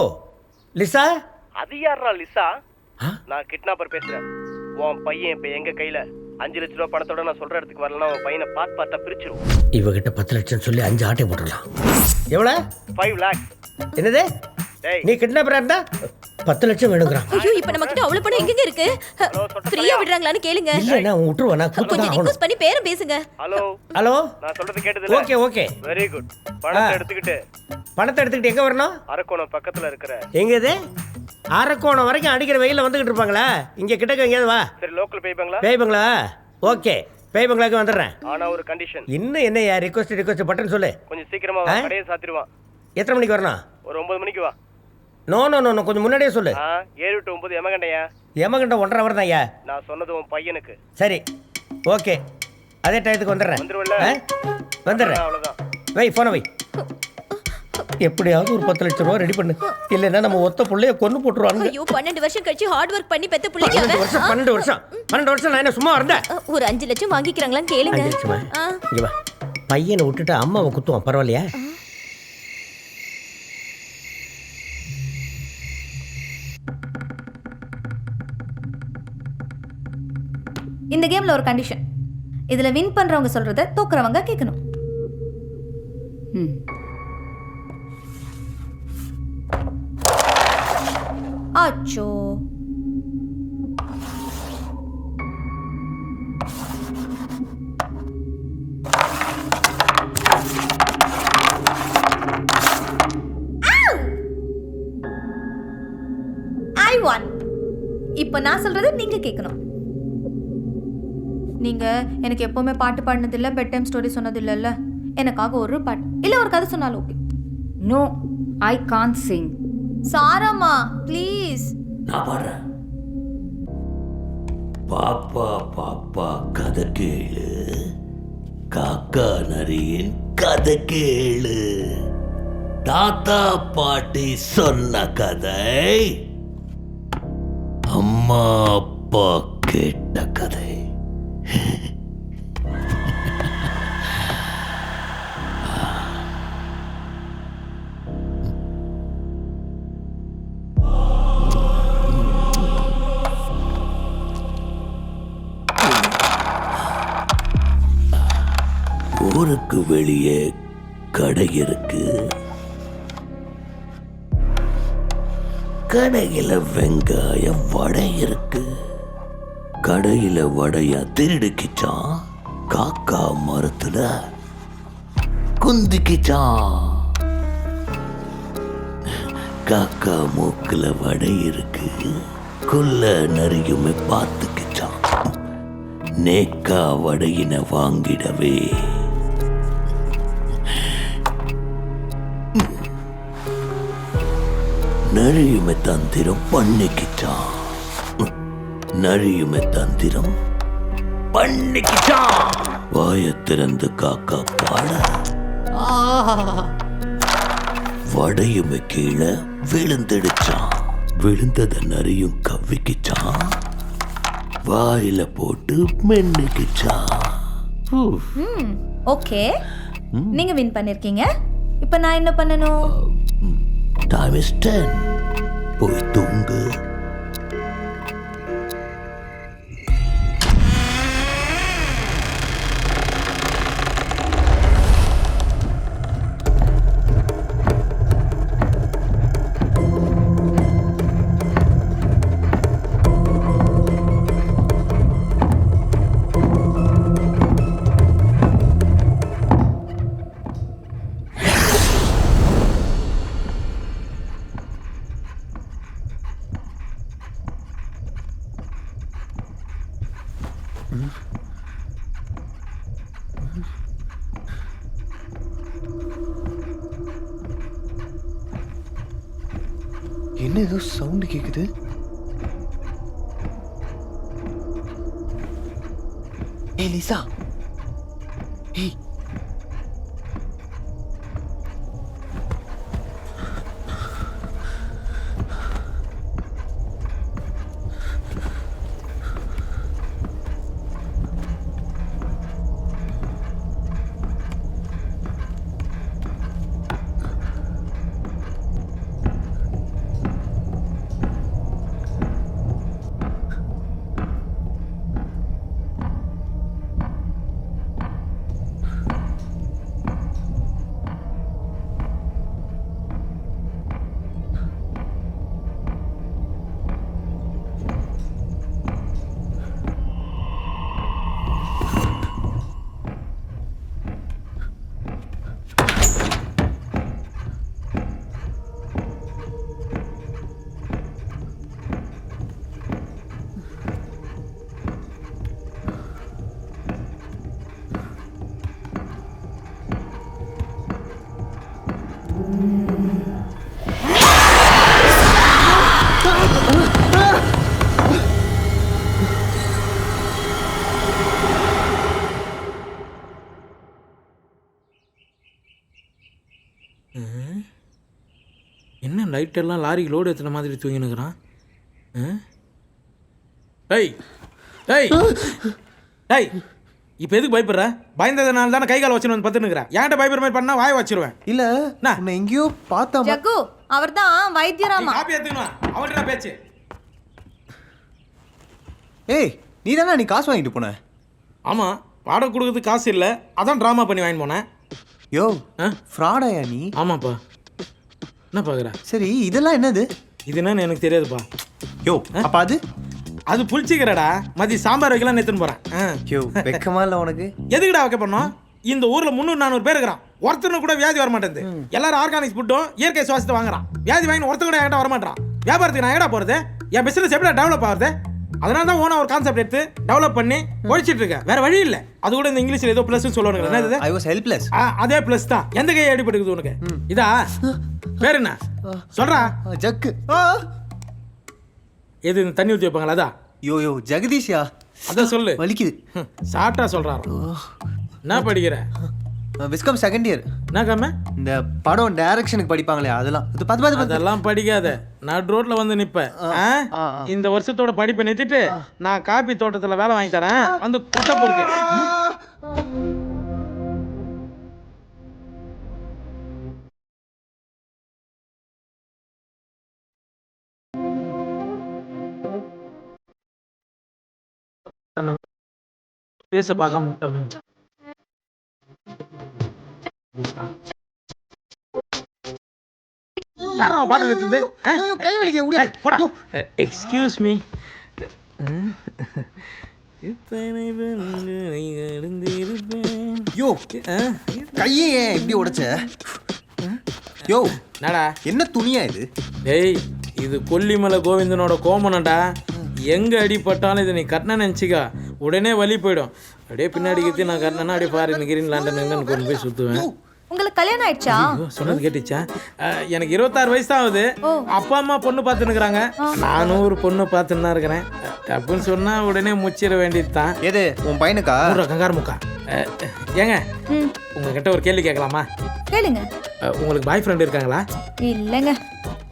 லிசா? அது யாரா லிசா? நான் கிட்னாப்பர் பேசுறேன். உன் பையன் இப்ப எங்க கையில 5 லட்ச ரூபாய் பணத்தோட நான் சொல்ற இடத்துக்கு வரலன்னா உன் பையனை பார்த்து பிரிச்சிரும். இவகிட்ட 10 லட்சம் சொல்லி 5 ஆட்டை போட்டுடலாம். எவ்வளோ? 5 lakhs. என்னது? நீ கிட்னாப்பரா இருந்தா 10 லட்சம் வேணுங்கிறான். ஐயோ, இப்போ நம்ம கிட்ட அவ்வளவு பணம் எங்கங்க இருக்கு? ஃப்ரீயா விடுறாங்களான்னு கேளுங்க. இல்ல நான் விட்டுருவேன், நான் கொஞ்சம் கொடுத்து ரிக்வெஸ்ட் பண்ணி பேரம் பேசுங்க. ஹலோ ஹலோ, நான் சொல்றது கேட்டதுல? Okay okay, very good. பணத்தை எடுத்துக்கிட்டு எங்க வரணும்? அரக்கோணம் பக்கத்துல இருக்கிற. எங்க இது? அரக்கோணம் வரைக்கும் அடிக்கிற வெயில வந்துகிட்டு இருப்பாங்களா? இங்க கிட்டக்க எங்கேயாவது வா. சரி, லோக்கல் பேய் பங்களா? ஓகே, பேய் பங்களாக்கு வந்துடுறேன். ஆனா ஒரு கண்டிஷன். இன்னும் என்ன யார் ரிக்வெஸ்ட் பட்டன் சொல்லு. கொஞ்சம் சீக்கிரமா வா, கடையை சாத்திடுவான். எத்தனை மணிக்கு வரணும்? ஒரு 9 மணிக்கு வா. நோ கொஞ்சம் முன்னாடியே சொல்லு. 7 to 9 எமகண்டையா? எமகண்ட 1.5 hour தான் ஐயா. நான் சொன்னது உன் பையனுக்கு. சரி ஓகே, அதே டயத்துக்கு வந்துடுறேன். வந்துடுறேன். அவ்வளவுதான். வை போன வை. எப்படியாவது ஒரு 10 லட்சம் ரூபா ரெடி பண்ணு, இல்லைன்னா நம்ம ஒத்த புள்ளைய கொண்டு போட்டுருவாங்க. ஐயோ, 12 வருஷம் கழிச்சு ஹார்ட் ஒர்க் பண்ணி பெத்த புள்ளைங்க. 12 வருஷம் நான் என்ன சும்மா இருந்தேன்? ஒரு 5 லட்சம் வாங்கிக்கிறாங்களான்னு கேளுங்க. 5 லட்சமா? இங்க வா. பையனை விட்டுட்டு அம்மாவை குத்துவான், பரவாயில்லையா? இந்த கேம்ல ஒரு கண்டிஷன். இதுல வின் பண்றவங்க சொல்றத தோக்குறவங்க கேட்கணும். ஆச்சோ, I won. இப்போ நான் சொல்றதை நீங்க கேட்கணும். நீங்க எனக்கு எப்பவுமே பாட்டு பாடினது இல்ல, பெட் டைம் ஸ்டோரி சொன்னது இல்லைல்ல. எனக்காக ஒரு பாட்டு இல்ல ஒரு கதை சொன்னாலும் okay. No, I can't sing. சாராமா ப்ளீஸ். நான் பாடுறேன். பாப்பா பாப்பா கதை கேளு, காக்கா நரியின் கதை கேளு, தாத்தா பாட்டி சொன்ன கதை, அம்மா அப்பா கேட்ட கதை. ஊருக்கு வெளியே கடை இருக்கு. கடையில வெங்காயம் வடை இருக்கு. கடையில வடைய திருடுக்கிச்சான், காக்கா மரத்துல குந்திக்கிச்சான். காக்கா மூக்குல வடை இருக்கு, கொல்ல நரியுமே பார்த்துக்கிச்சான். நேக்கா வடையின வாங்கிடவே நரியுமே தந்திரம் பண்ணிக்கிச்சான். நரியுமே தந்திரம் பண்ணிக்கிச்சான். வாய திறந்து காக்கா பாட வடையுமே கீழே விழுந்துடுச்சான். விழுந்தத நரியும் கவ்விக்கிச்சான், வாயில போட்டு மென்னுக்கிச்சான். ஓகே, நீங்க வின் பண்ணிருக்கீங்க. இப்போ நான் என்ன பண்ணணும்? Time is 10. போய் தூங்கு. என்ன ஏதோ சவுண்டு கேக்குது? ஏய் லிசா, ஏய் என்ன லைட்டெல்லாம் லாரிக்கு லோடு ஏற்றுன மாதிரி தூங்கினுக்கிறான். டேய் டேய் டேய், இப்போ எதுக்கு பயப்படுற? பயந்ததுனால தானே கை கால் வச்சுன்னு வந்து பத்துனுக்குறேன். என்கிட்ட பயப்படுற மாதிரி பண்ணா வாய் வச்சிருவேன். இல்ல நான் எங்கேயோ பார்த்தா. ஜக்கு, அவர்தான் வைத்தியராமா. காப்பி எடுத்துக்கணும், அவர்கிட்ட பேச்சு. ஏய், நீ தானே நீ காசு வாங்கிட்டு போன? ஆமாம், வாடகை கொடுக்கறதுக்கு காசு இல்லை, அதான் ட்ராமா பண்ணி வாங்கி போனேன். யோ, ஃப்ராடாயா நீ? ஆமாப்பா. என்ன பார்க்குற? சரி, இதெல்லாம் என்னது? இது என்னன்னு எனக்கு தெரியாதுப்பா. யோ, அப்பா அது புளிச்சிக்கிறடா. மதியம் சாம்பார் வைக்கலாம் எடுத்துன்னு போகிறேன். யோ, வெக்கமா இல்லை உனக்கு? எதுக்குடா வைக்க பண்ணோம்? இந்த ஊரில் 300-400 பேர் இருக்கிறான். ஒருத்தருக்கு கூட வியாதி வர மாட்டேங்குது. எல்லாரும் ஆர்கானிக் ஃபுட்டும் இயற்கை சுவாசத்தை வாங்குறான். வியாதி வாங்கி ஒருத்தர் கூட என்கிட்ட வரமாட்டான். வியாபாரத்துக்கு நான் எங்கடா போகிறது? என் பிசினஸ் எப்படி டெவலப் ஆகுது? அதனால தான் ஓனா ஒரு கான்செப்ட் எடுத்து டெவலப் பண்ணி ஒழிச்சிட்டு இருக்கேன். வேற வழி இல்லை. அது கூட இந்த இங்கிலீஷ்ல ஏதோ ப்ளஸ் சொல்லுவாங்க. என்னது? I was helpless. அதே ப்ளஸ் தான். எந்த கை அடிபட்டுக்குது உனக்கு? இதா பேர் என்ன சொல்றா? ஜக்கு. எது இந்த தண்ணி ஊற்றி வைப்பாங்களா? அதா யோ ஜெகதீஷ்யா. அதான் சொல்லு. வலிக்குது. ஷார்ட்டா சொல்றாரு. என்ன படிக்கிற? Viscom second year. என்ன காம? இந்த படம் டைரக்ஷனுக்கு படிப்பாங்களே அதெல்லாம். இது பார்த்து அதெல்லாம் படிக்காத. நான் ரோட்ல வந்து நிப்பேன். இந்த வருஷத்தோட படிப்பை நிறுத்திட்டு நான் காபி தோட்டத்துல வேலை வாங்கி தரேன். வந்து குட்டை பொறுக்கு. பேச பார்க்க எக்ஸ்கியூஸ் மீ. யோ கையே இப்படி உடைச்ச? யோ நடா என்ன துணியா இது? டேய் இது கொல்லிமலை கோவிந்தனோட கோமனடா. எங்க அடிப்பட்டாலும் இதை நீ கட்டின நினச்சிக்கா உடனே வலி போயிடும். அப்படியே பின்னாடி கத்தி நான் கட்டினா அப்படியே ஃபாரின் கிரீன் லண்டன் கொண்டு போய் சுற்றுவேன். உங்களுக்கு கல்யாணம் ஆயிடுச்சா? சொன்னது கேட்டுச்சா? எனக்கு 26 வயசு தான் ஆகுது. அப்பா அம்மா பொண்ணு பார்த்துன்னுக்குறாங்க. நானும் ஒரு பொண்ணு பார்த்துன்னு தான் இருக்கிறேன். தப்புன்னு சொன்னா உடனே முச்சிட வேண்டியது தான். எது உன் பையனுக்கா? கங்கார் முக்கா. ஏங்க உங்ககிட்ட ஒரு கேள்வி கேட்கலாமா? கேளுங்க. உங்களுக்கு பாய் ஃப்ரெண்ட் இருக்காங்களா? இல்லைங்க.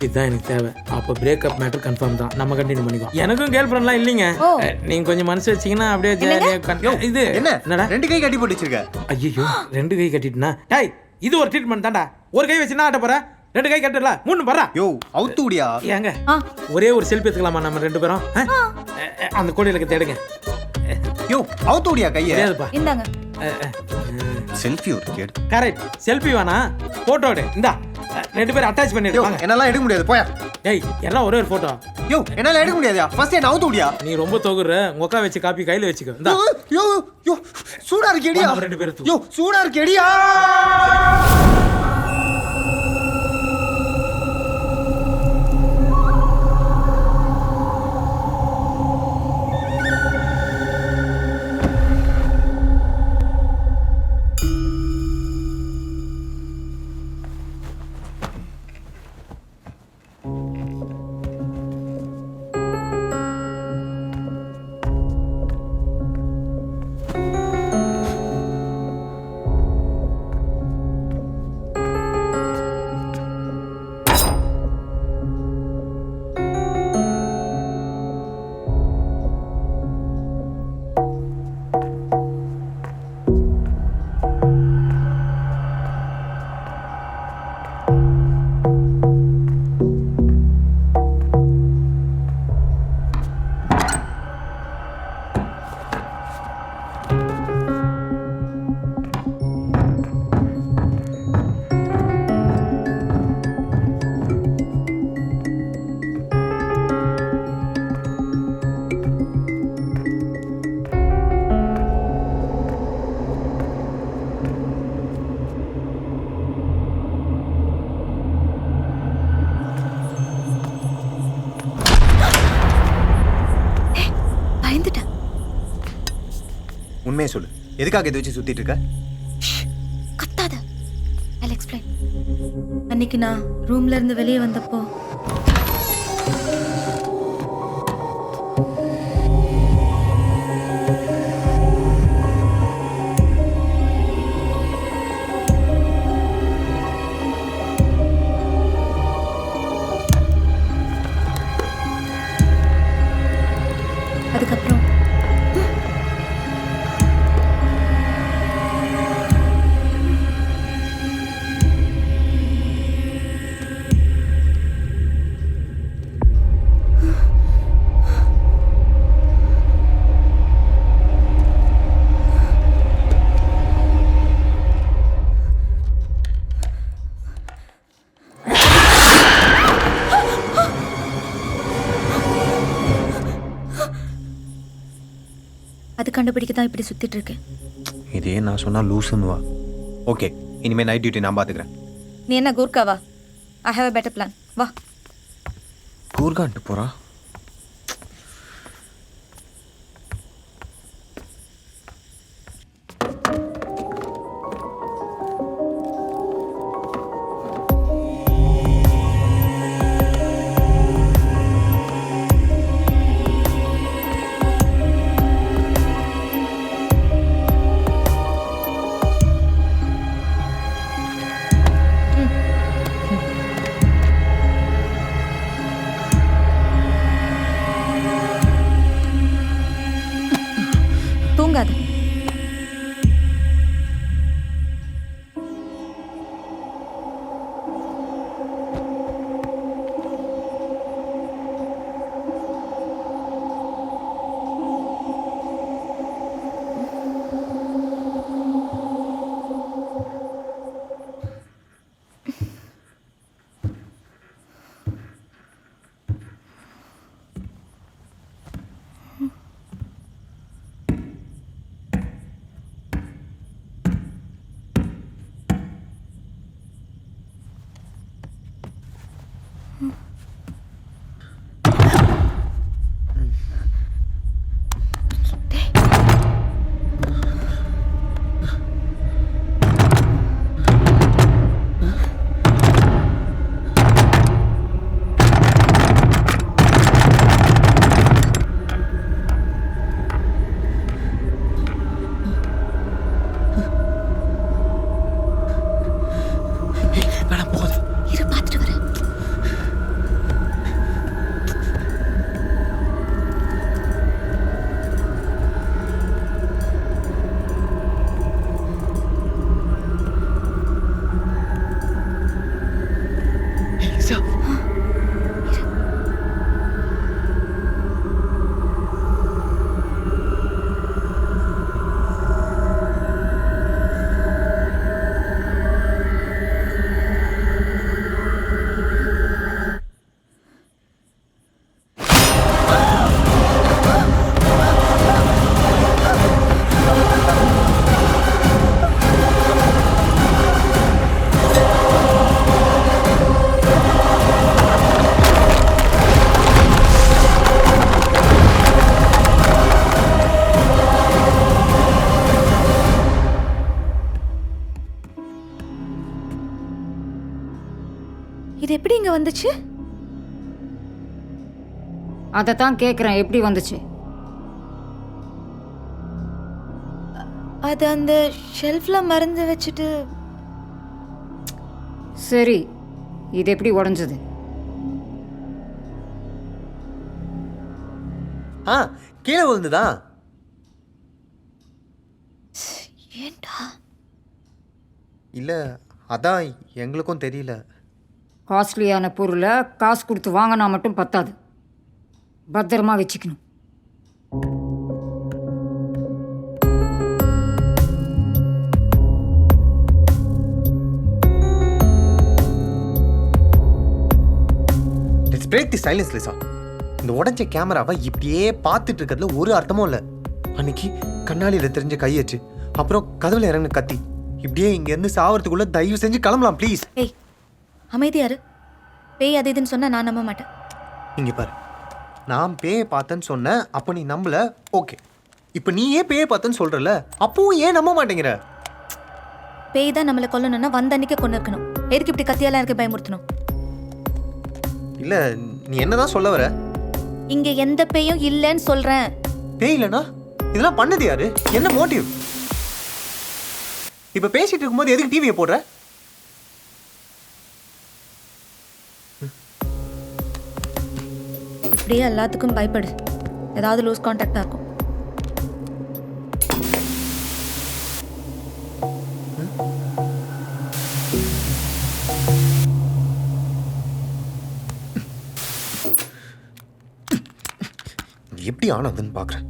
இதுதான் எனக்கு தேவை. அப்போ பிரேக்கப் மேட்டர் கன்ஃபார்ம் தான். நம்ம கண்டினியூ பண்ணிக்கலாம். எனக்கும் கேர்ள் ஃப்ரெண்ட்லாம் இல்லைங்க. நீங்க கொஞ்சம் மனசு வச்சீங்கன்னா அப்படியே ஜாலியாக. இது என்னடா 2 கை கட்டி போட்டு வச்சிருக்க? ஐயோ 2 கை கட்டிட்டுனா டேய் இது ஒரு ட்ரீட்மெண்ட் தான்டா. ஒரு கை வச்சுனா ஆட்ட போற, 2 கை கட்டல 3 பரா. யோ அவுத்துடியா? ஏங்க ஒரே ஒரு செல்ஃபி எடுத்துக்கலாமா நம்ம 2 பேரும்? அந்த கோடியிலுக்கு தேடுங்க. யோ அவுத்துடியா கையை? இந்தாங்க செல்ஃபி ஒரு கேடு. கரெக்ட். செல்ஃபி வேணா போட்டோ எடு. இந்தா 2 பேரும் அட்டாச் பண்ணிடுவாங்க. என்னால எடுக்க முடியாது போயா. டேய் எல்லாம் ஒரே ஒரு போட்டோ. யோ என்னால எடுக்க முடியாதா? ஃபர்ஸ்ட் என்ன அவுத்துடியா? நீ ரொம்ப தொகுற. உங்க வச்சு காப்பி கையில வச்சுக்கோ. இந்தா யோ யோ சூடா இருக்கேடியா? 2 பேரும் யோ சூடா இருக்கேடியா? உண்மையை சொல்லு. எதுக்காக இதை வச்சு சுத்திட்டு இருக்க? கத்தாத. I'll explain. அன்னைக்கு நான் ரூம்ல இருந்து வெளியே வந்தப்போ அதுக்கப்புறம் அது கண்டுபிடிக்க தான் இப்படி சுத்திட்டு இருக்கேன். இதே நான் சொன்னா லூசுன்னுவா. ஓகே, இனிமே நைட் டியூட்டி நான் பாத்துக்கிறேன். நீ என்ன கூர்க்காவா? I have a better plan. வா. கூர்கான்ட்டு போறா? இரு பார்த்துட்டு வரேன். இது எப்படி இங்க வந்துச்சு? அதை தான் கேட்குறேன், எப்படி வந்துச்சு? அது அந்த ஷெல்ஃப்ல மறந்து வச்சுட்டு. சரி, இது எப்படி உடஞ்சது? கீழே விழுந்துதா? ஏன்டா? இல்லை, அதான் எங்களுக்கும் தெரியல. காஸ்ட்லியான பொருளை காசு கொடுத்து வாங்கினா மட்டும் பத்தாது, பத்திரமா வச்சுக்கணும். Let's break the silence Lisa. இந்த உடஞ்ச கேமராவை இப்படியே பார்த்துட்டு இருக்கிறதுல ஒரு அர்த்தமும் இல்லை. அன்னைக்கு கண்ணாடியில் தெரிஞ்ச கையச்சு, அப்புறம் கதவுல இறங்கின கத்தி. இப்படியே இங்கேருந்து சாவறதுக்குள்ள தயவு செஞ்சு கிளம்பலாம் ப்ளீஸ். ஏய் அமைதியாரு. பேய் அது இதுன்னு சொன்னா நான் நம்ப மாட்டேன். இங்கே பாரு, நான் பேயை பார்த்தேன்னு சொன்னேன், அப்போ நீ நம்பல, ஓகே. இப்போ நீ ஏன் பேயை பார்த்தேன்னு சொல்கிறல, அப்பவும் ஏன் நம்ப மாட்டேங்கிற? பேய் தான் நம்மளை கொல்லணும்னா வந்த அன்னைக்கே கொண்டு இருக்கணும். எதுக்கு இப்படி கத்தியாலாம் இருக்க பயமுறுத்தணும்? இல்லை, நீ என்னதான் சொல்ல வர? இங்க எந்த பேயும் இல்லைன்னு சொல்றேன். பேய் இல்லைனா இதெல்லாம் பண்ணது யாரு? என்ன மோட்டிவ்? இப்போ பேசிட்டு இருக்கும்போது எதுக்கு டிவியை போடுற? இப்படியே எல்லாத்துக்கும் பயப்படு, ஏதாவது லூஸ் கான்டாக்டா இருக்கும். எப்படி ஆனதுன்னு பார்க்குறேன்.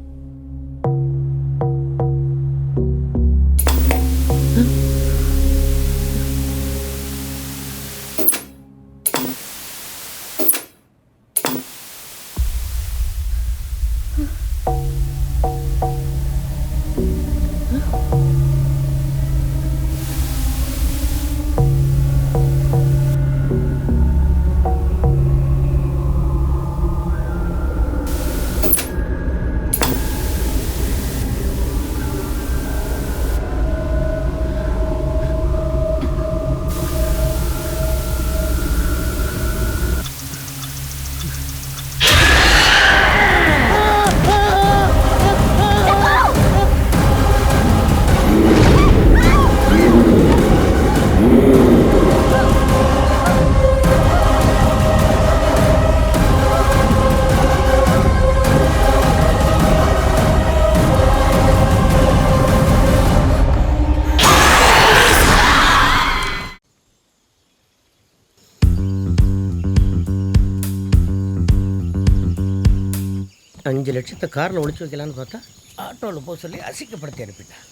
$5 லட்சத்தை காரில் ஒழிச்சு வைக்கலான்னு பார்த்தா ஆட்டோவில் போக சொல்லி அசிக்கப்படுத்தி அனுப்பிட்டேன்.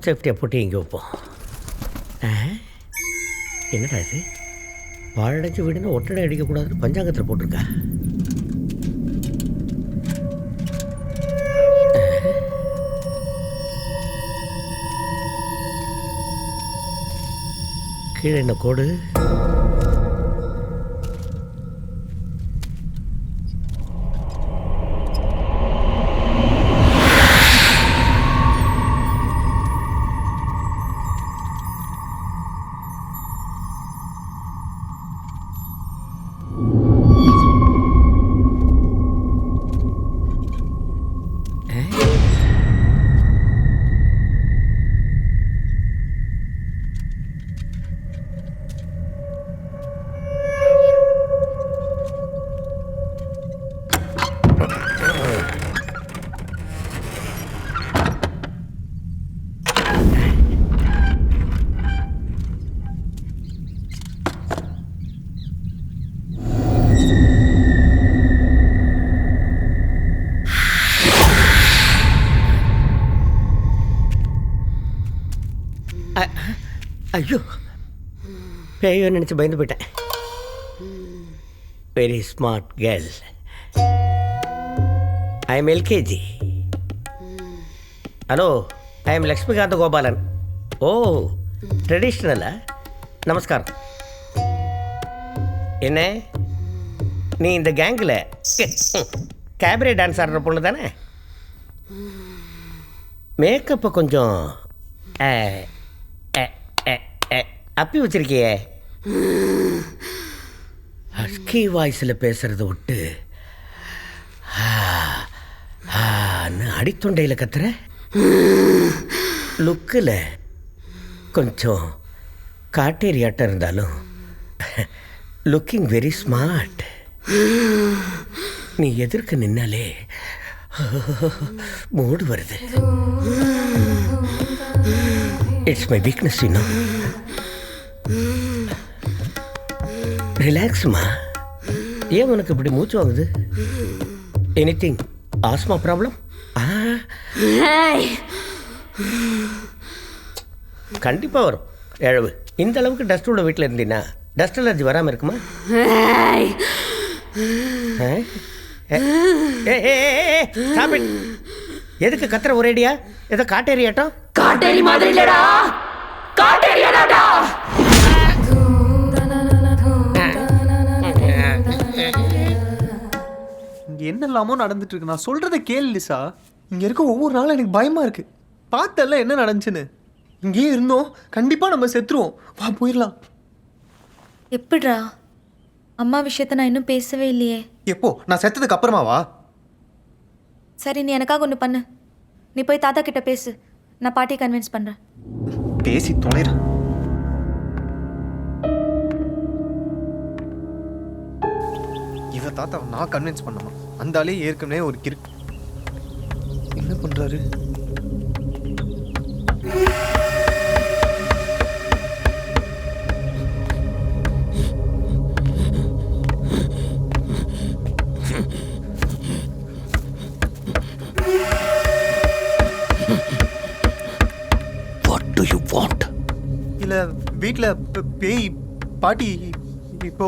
சேஃப்டியாக போட்டு இங்கே வைப்போம். என்னடா இது, வாழடைஞ்ச வீடுன்னு ஒட்டடை அடிக்கக்கூடாதுன்னு பஞ்சாங்கத்தில் போட்டிருக்கா. கீழே என்ன கோடு? ஐயோ, பேயோ நினச்சி பயந்து போயிட்டேன். Very smart girl. I am LKG. Hello, I am Lakshmikantha Gopalan. Oh, ட்ரெடிஷ்னலா? நமஸ்காரம். என்ன, நீ இந்த கேங்கில் கேபரே டான்ஸ் ஆடுற பொண்ணு தானே? மேக்கப்பை கொஞ்சம் அப்பி வச்சிருக்கியே. ஹஸ்கி வாய்ஸில் பேசுறதை விட்டு அடித்தொண்டையில் கத்துற. லுக்கில் கொஞ்சம் காட்டேரியாட்டம் இருந்தாலும் லுக்கிங் வெரி ஸ்மார்ட். நீ எதிர்க்க நின்னாலே மூடு வருது. It's my weakness, you know. ரிலாக்ஸ்மா. ஏன் உனக்கு இப்படி மூச்சு வாங்குது? Anything asthma problem? கண்டிப்பாக வரும் இழவு. இந்த அளவுக்கு டஸ்ட் உள்ள வீட்டில் இருந்தீங்கன்னா டஸ்ட் அலர்ஜி வராமல் இருக்குமா? எதுக்கு கத்துற ஒரேடியா? ஏதோ காட்டேரியாட்டம்? காட்டேரி மாதிரி இல்லடா, காட்டேரியாடா. இங்கே என்னெல்லாமோ நடந்துட்டு இருக்கு. நான் சொல்கிறத கேளு லிசா. இங்கே இருக்க ஒவ்வொரு நாளும் எனக்கு பயமாக இருக்குது. பார்த்தல என்ன நடந்துச்சுன்னு. இங்கேயே இருந்தோம் கண்டிப்பாக நம்ம செத்துருவோம். வா போயிடலாம். எப்படிடா? அம்மா விஷயத்தை நான் இன்னும் பேசவே இல்லையே. எப்போ? நான் செத்ததுக்கு அப்புறமாவா? சரி, நீ எனக்காக ஒன்று பண்ணு. நீ போய் தாத்தா கிட்ட பேசு. நான் பாட்டியை கன்வின்ஸ் பண்ணுறேன். பேசி தொலைறேன். இவ தாத்தாவை நான் கன்வின்ஸ் பண்ணணும். அந்த ஆளே ஏற்கனவே ஒரு கிறுக்கு. என்ன பண்றாரு? What do you want? இல்ல வீட்ல பேய் பாட்டி இப்போ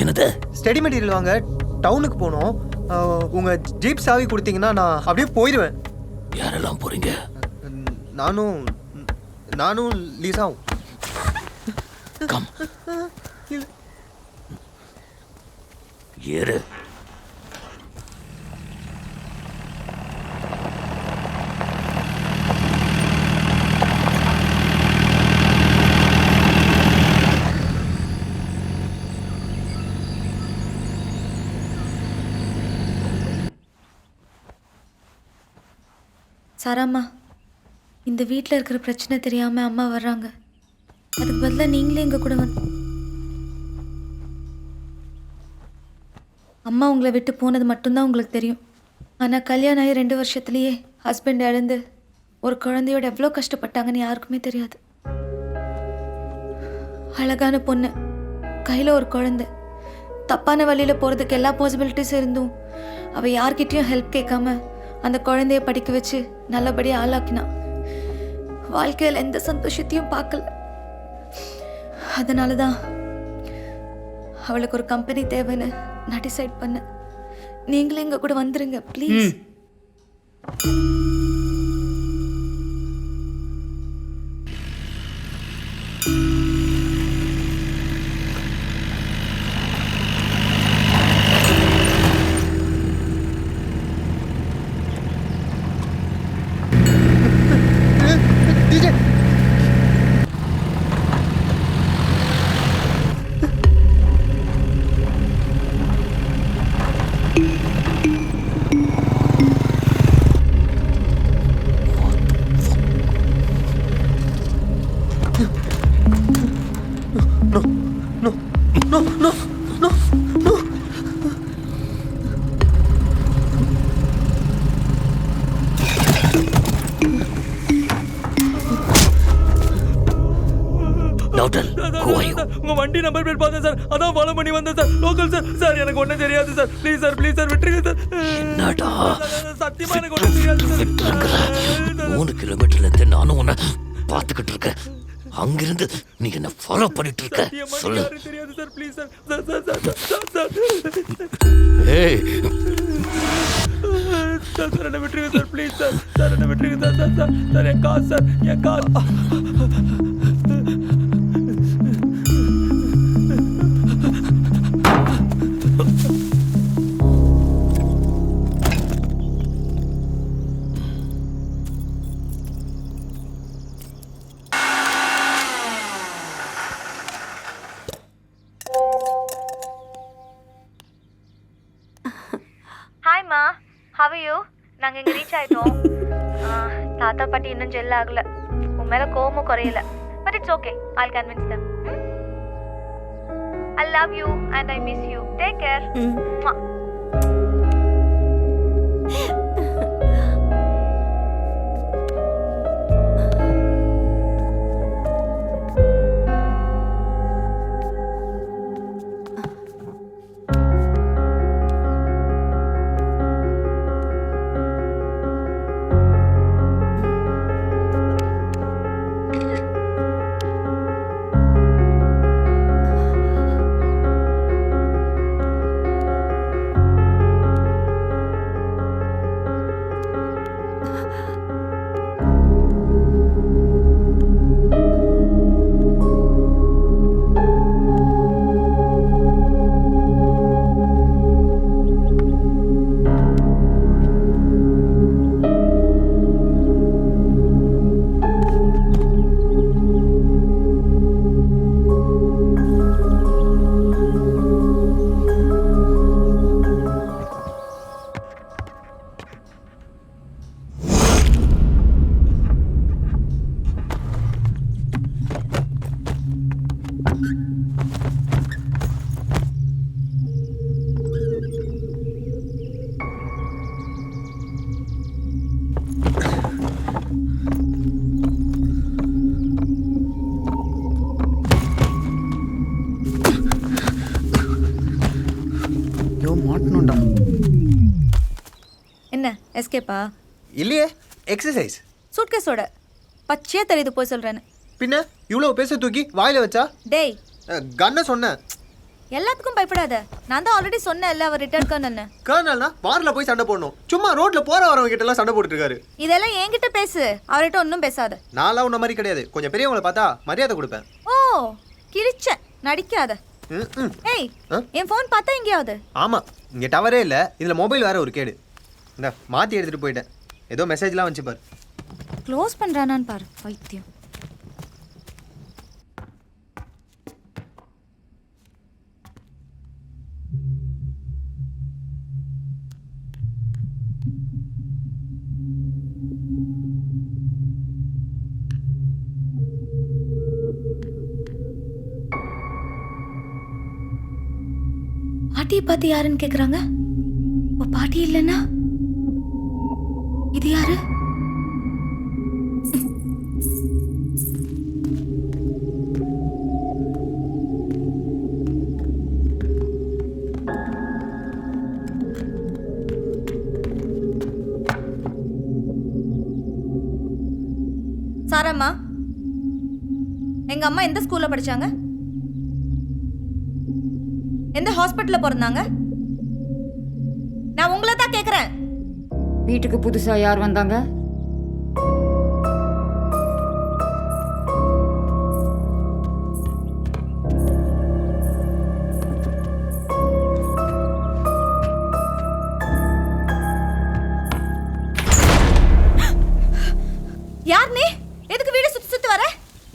என்னது? ஸ்டடி மெட்டீரியல் வாங்க டவுனுக்கு போனோம். உங்க ஜீப் சாவி கொடுத்தீங்கன்னா நான் அப்படியே போயிடுவேன். யாரெல்லாம் போறீங்க? நானும் லீசாவும். கம். ஏறு. சாராம்மா, இந்த வீட்டில் இருக்கிற பிரச்சனை தெரியாமல் அம்மா வர்றாங்க. அதுக்கு பதிலாக நீங்களே எங்கள் கூட வந்து அம்மா உங்களை விட்டு போனது மட்டும்தான் உங்களுக்கு தெரியும். ஆனால் கல்யாணம் ஆகி 2 வருஷத்துலேயே ஹஸ்பண்ட் இழந்து ஒரு குழந்தையோட எவ்வளோ கஷ்டப்பட்டாங்கன்னு யாருக்குமே தெரியாது. அழகான பொண்ணு, கையில் ஒரு குழந்தை, தப்பான வழியில் போகிறதுக்கு எல்லா பாசிபிலிட்டிஸும் இருந்தும் அவள் யார்கிட்டையும் ஹெல்ப் கேட்காம அந்த குழந்தைய படிக்க வச்சு நல்லபடியாக ஆளாக்கினான். வாழ்க்கையில் எந்த சந்தோஷத்தையும் பார்க்கல. அதனால தான் அவளுக்கு ஒரு கம்பெனி தேவைன்னு நான் டிசைட் பண்ணேன். நீங்களே எங்கள் கூட வந்துருங்க please. No no no no no no. Doctor who are you? உங்க வண்டி நம்பர் பிளேட் பார்த்தேன் சார், அதான் ஃபாலோ பண்ணி வந்தேன் சார். Local sir. சார் எனக்கு ஒண்ணும் தெரியாது சார். ப்ளீஸ் சார் விட்டுருங்க சார். என்னடா சத்தியமா எனக்கு ஒண்ணும் தெரியாது சார். விட்டுருங்கடா. 3 கிலோமீட்டர்ல இருந்து நானும் உன்னை பார்த்துக்கிட்டு இருக்கேன். அங்கிருந்து நீ என்ன ஃபாலோ பண்ணிட்டு இருக்க. சொல்லு. தெரியாது சார். Please sir. ஏய் சார் என்ன விட்டுருங்க சார். ப்ளீஸ் சார் என்ன விட்டுருங்க சார். என் காசு. ஹாய்மா, ஹவ் யூ? நாங்கள் இங்கே ரீச் ஆகிட்டோம். தாத்தா பாட்டி இன்னும் ஜெல் ஆகலை. உன் மேலே கோவமும் குறையல. But it's okay, I'll convince them. I love you and I miss you. Take care. மாட்டணும்டா. என்ன எஸ்கேப்பா? இல்லையே, எக்ஸசைஸ். சூட்கேஸோட பச்சையா தெரியுது போய் சொல்றேன்னு. பின்ன இவ்வளவு பேச தூக்கி வாயில வச்சா? டேய் கண்ண சொன்னேன். எல்லாத்துக்கும் பயப்படாத. நான் தான் ஆல்ரெடி சொன்னேன்ல அவர் ரிட்டர்ன் கர்னல்னு. கர்னல்னா பார்ல போய் சண்டை போடணும். சும்மா ரோட்ல போற வரவங்க கிட்ட எல்லாம் சண்டை போட்டுட்டு இருக்காரு. இதெல்லாம் என்கிட்ட பேசு, அவர்கிட்ட ஒன்றும் பேசாத. நான்லாம் உன்ன மாதிரி கிடையாது. கொஞ்சம் பெரியவங்களை பார்த்தா மரியாதை கொடுப்பேன். ஓ கிழிச்ச, நடிக்காத. ஏய் என் ஃபோன் பார்த்தா எங்கேயாவது? ஆமா, இங்க டவரே இல்ல. இதுல மொபைல் வேற ஒரு கேடு. இந்த மாத்தி எடுத்துட்டு போயிட்டேன். ஏதோ மெசேஜ்லாம் வந்துச்சு பாரு. க்ளோஸ் பண்றானான்னு பாரு பைத்தியம். பாட்டியை பார்த்து யாருன்னு கேக்குறாங்க. பாட்டி இல்லைன்னா இது யாரு? சாரம்மா, எங்க அம்மா எந்த ஸ்கூல்ல படிச்சாங்க? எந்த ஹாஸ்பிட்டல்ல பிறந்தாங்க? நான் உங்களை தான் கேக்குறேன். வீட்டுக்கு புதுசா யார் வந்தாங்க? யார் நீ? எதுக்கு வீடு சுத்தி சுத்தி வர?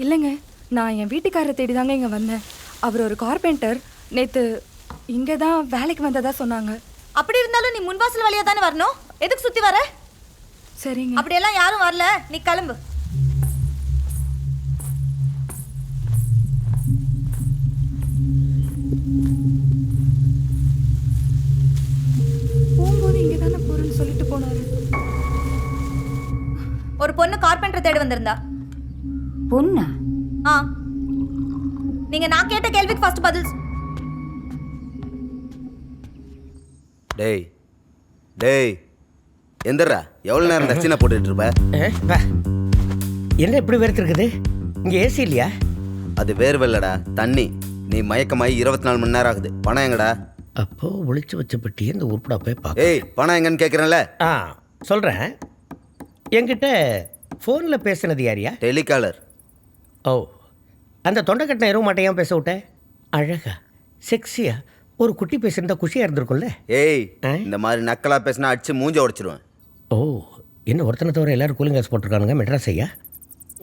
இல்லைங்க, நான் என் வீட்டுக்காரரை தேடி தாங்க இங்கே வந்தேன். அவர் ஒரு கார்பெண்டர். நேற்று இங்கே தான் வேலைக்கு வந்ததா சொன்னாங்க. அப்படி இருந்தாலும் நீ முன்வாசல் வழியா தானே வரணும். எதுக்கு சுத்தி வர? சரிங்க. அப்படியெல்லாம் யாரும் வரல, நீ கிளம்பு. கார்பெண்டர் தேடி வந்திருந்தா. பொண்ணா? ஆ, நீங்க நான் கேட்ட கேள்விக்கு ஃபர்ஸ்ட் பதில். டேய் டேய் எந்திரா, எவ்வளோ நேரம் தட்சிணை போட்டுட்டு இருப்ப? என்ன இப்படி வெறுத்துருக்குது? இங்கே ஏசி இல்லையா? அது வேர்வல்லடா, தண்ணி. நீ மயக்கமாயி 24 மணி நேரம் ஆகுது. பணம் எங்கடா? அப்போ ஒளிச்சு வச்ச பெட்டியை இந்த உருப்படா போய் பார்க்க. ஏய், பணம் எங்கன்னு கேட்குறேன்ல. சொல்கிறேன். என்கிட்ட ஃபோனில் பேசுனது யாரியா? டெலிகாலர். ஓ, அந்த தொண்டைக்கட்டின எருவு மாட்டையான் பேச விட்டேன். அழகா செக்ஸியா ஒரு குட்டி பேசியிருந்தா குஷியாக இருந்திருக்கும்ல. ஏய், இந்த மாதிரி நக்கலா பேசினா அடிச்சு மூஞ்ச உடைச்சிருவேன். ஓ, என்ன ஒருத்தனை தவிர எல்லாரும் கூலிங் கிளாஸ் போட்டிருக்கானுங்க மெட்ராஸ் ஐயா?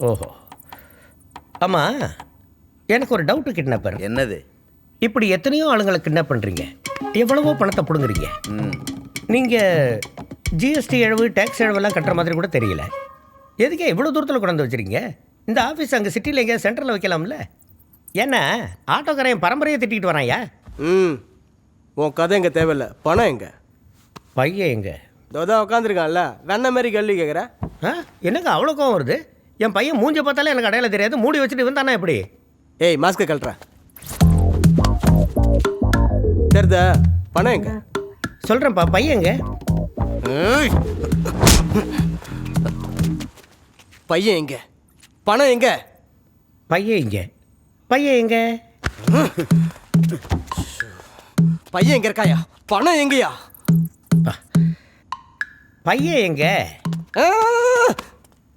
ஓஹோ. ஆமாம், எனக்கு ஒரு டவுட்டு கிட்னாப்பர். என்னது? இப்படி எத்தனையோ ஆளுங்களை கிட்னாப் பண்ணுறீங்க, எவ்வளவோ பணத்தை பிடுங்குறீங்க. நீங்கள் ஜிஎஸ்டி இழவு, டேக்ஸ் இழவெல்லாம் கட்டுற மாதிரி கூட தெரியல. எதுக்கே இவ்வளோ தூரத்தில் கொண்டாந்து வச்சுருங்க? இந்த ஆஃபீஸ் அங்கே சிட்டியில் எங்கேயா சென்டரில் வைக்கலாம்ல? ஏன்னா ஆட்டோக்காரன் பரம்பரையை திட்டிகிட்டு வரான்யா. உன் கதை எங்கே தேவையில்லை. பணம் எங்கே? பையன் எங்கே? தான் உட்காந்துருக்கான்ல, வெண்ண மாதிரி கேள்வி கேட்குறேன். என்னங்க அவ்வளோ கோவம் வருது? என் பையன் மூஞ்ச பார்த்தாலே எனக்கு அடையாளம் தெரியாது. மூடி வச்சுட்டு வந்தானா எப்படி? ஏய், மாஸ்க்கு கழட்டுறேன். தெரியுதா? பணம் எங்க? சொல்கிறேன்ப்பா, பையன் எங்க? பையன் எங்க? பணம் எங்க? பையன் எங்க? பையன் எங்க? பையன் எங்க இருக்காயா? பணம் எங்கயா? பையன் எங்க?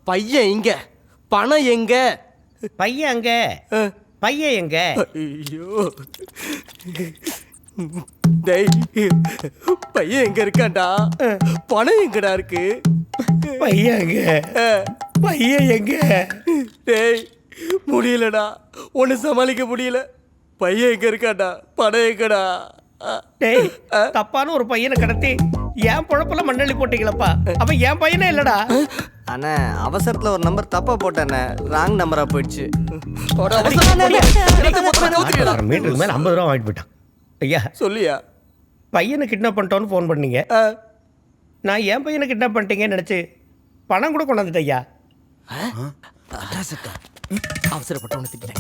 பையன் எங்க? பணம் எங்க? பையன் எங்க? பையன் எங்க? ஐயோ டேய், பையன் எங்க இருக்காண்டா? பணம் எங்கடா இருக்கு? பையன் எங்க? பையன் எங்க? டேய், முடியலடா, ஒன்று சமாளிக்க முடியல. பையன் எங்க இருக்காண்டா? பணம் எங்கடா? டேய், தப்பான ஒரு பையனை கடத்தி என் பொழப்புல மண்ணள்ளி போட்டீங்களப்பா. அவன் என் பையனே இல்லடா. அண்ணா, அவசரத்தில் ஒரு நம்பர் தப்பாக போட்டேண்ணே. ராங் நம்பராக போயிடுச்சு. மீட்டருக்கு மேலே 50 ரூபா வாங்கிட்டு போயிட்டான். ஐயா சொல்லியா? பையனை கிட்னாப் பண்ணிட்டோன்னு ஃபோன் பண்ணீங்க. நான் என் பையனை கிட்னாப் பண்ணிட்டீங்கன்னு நினச்சி பணம் கூட கொண்டாந்துட்டேன் ஐயா. அவசரப்பட்டவனை திட்டேன்.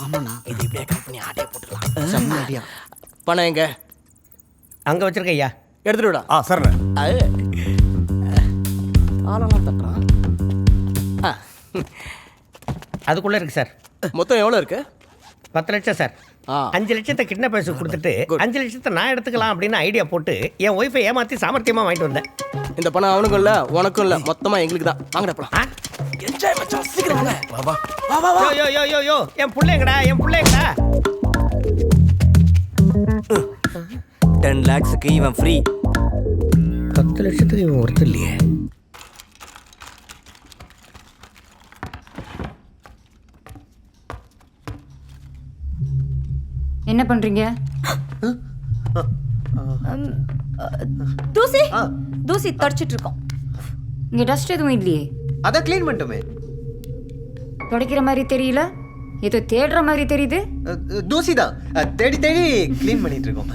ஆமாண்ணா, இது இப்படியே கட் பண்ணி ஆட்டையை போட்டுக்கலாம். பணம் எங்க? அங்கே வச்சிருக்க ஐயா. எடுத்துட்டு விடா. சரிண்ணே. ஆளெல்லாம் தட்டுறான். அதுக்குள்ளே இருக்கு சார். மொத்தம் எவ்வளோ இருக்கு? 10 லட்சம் சார். 5 லட்சத்தை கிட்னாப் பேச கொடுத்துட்டு 5 லட்சத்தை நான் எடுத்துக்கலாம் அப்படின்னு ஐடியா போட்டு என் ஒய்ஃபை ஏமாற்றி சாமர்த்தியமாக வாங்கிட்டு வந்தேன். இந்த பணம் அவனுக்கும் இல்லை, உனக்கும் இல்லை, மொத்தமாக எங்களுக்கு தான். வாங்கடா போலாம். என்ஜாய் மச்சான், சீக்கிரம் வாங்க. வா வா வா வா. யோ யோ யோ யோ, என் பிள்ளைங்கடா, என் பிள்ளைங்கடா. 10 lakhsக்கு இவன் ஃப்ரீ. 10 லட்சத்துக்கு இவன் ஒருத்தர் இல்லையே. என்ன பண்றீங்க? தூசி தூசி தொடச்சிட்டு இருக்கோம். இங்க டஸ்ட் எதுவும் இல்லையே. அதை க்ளீன் பண்ணிட்டோமே. துடைக்கிற மாதிரி தெரியல, ஏதோ தேடுற மாதிரி தெரியுது. தூசி தான், தேடி தேடி க்ளீன் பண்ணிட்டு இருக்கோம்.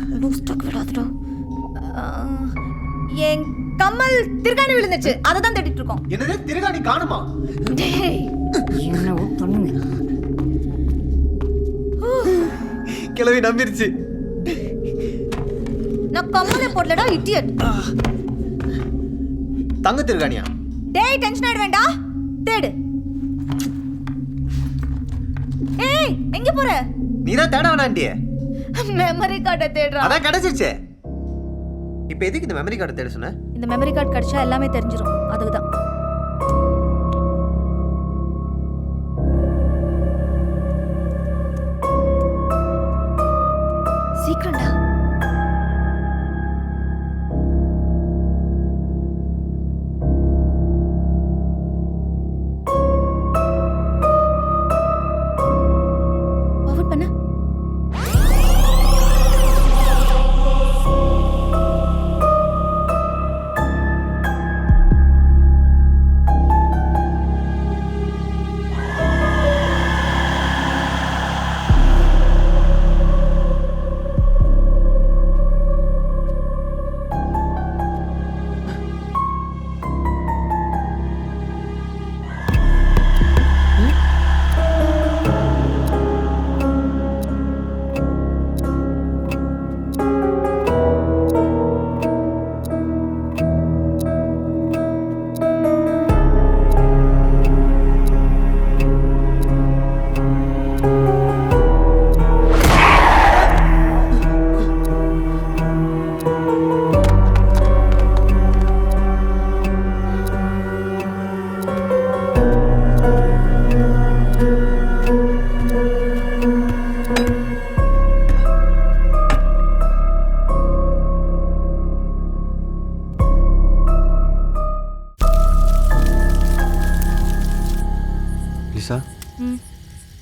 என் கம்மல் திருகாணி விழுந்துச்சு, அதை தான் தேடிட்டு இருக்கோம். என்னது திருகாணி காணுமா? என்னவோ பண்ணுங்க. கிளவி நம்பிருச்சு. நான் கம்மலே போடலடா இடியட். தங்க திருகாணியா? டேய், டென்ஷன் ஆயிட வேண்டாம், தேடு. ஏய், எங்க போற? நீ தான் தேட வேணாண்டியே. மெமரி கார்டை தேடுறா. அதான் கிடைச்சிருச்சே. இப்போ எதுக்கு இந்த மெமரி கார்டை தேட சொன்ன? இந்த மெமரி கார்டு கிடைச்சா எல்லாமே தெரிஞ்சிரும், அதுக்கு தான். சீக்கிரம்டா. ஃபார்வர்ட் பண்ணு.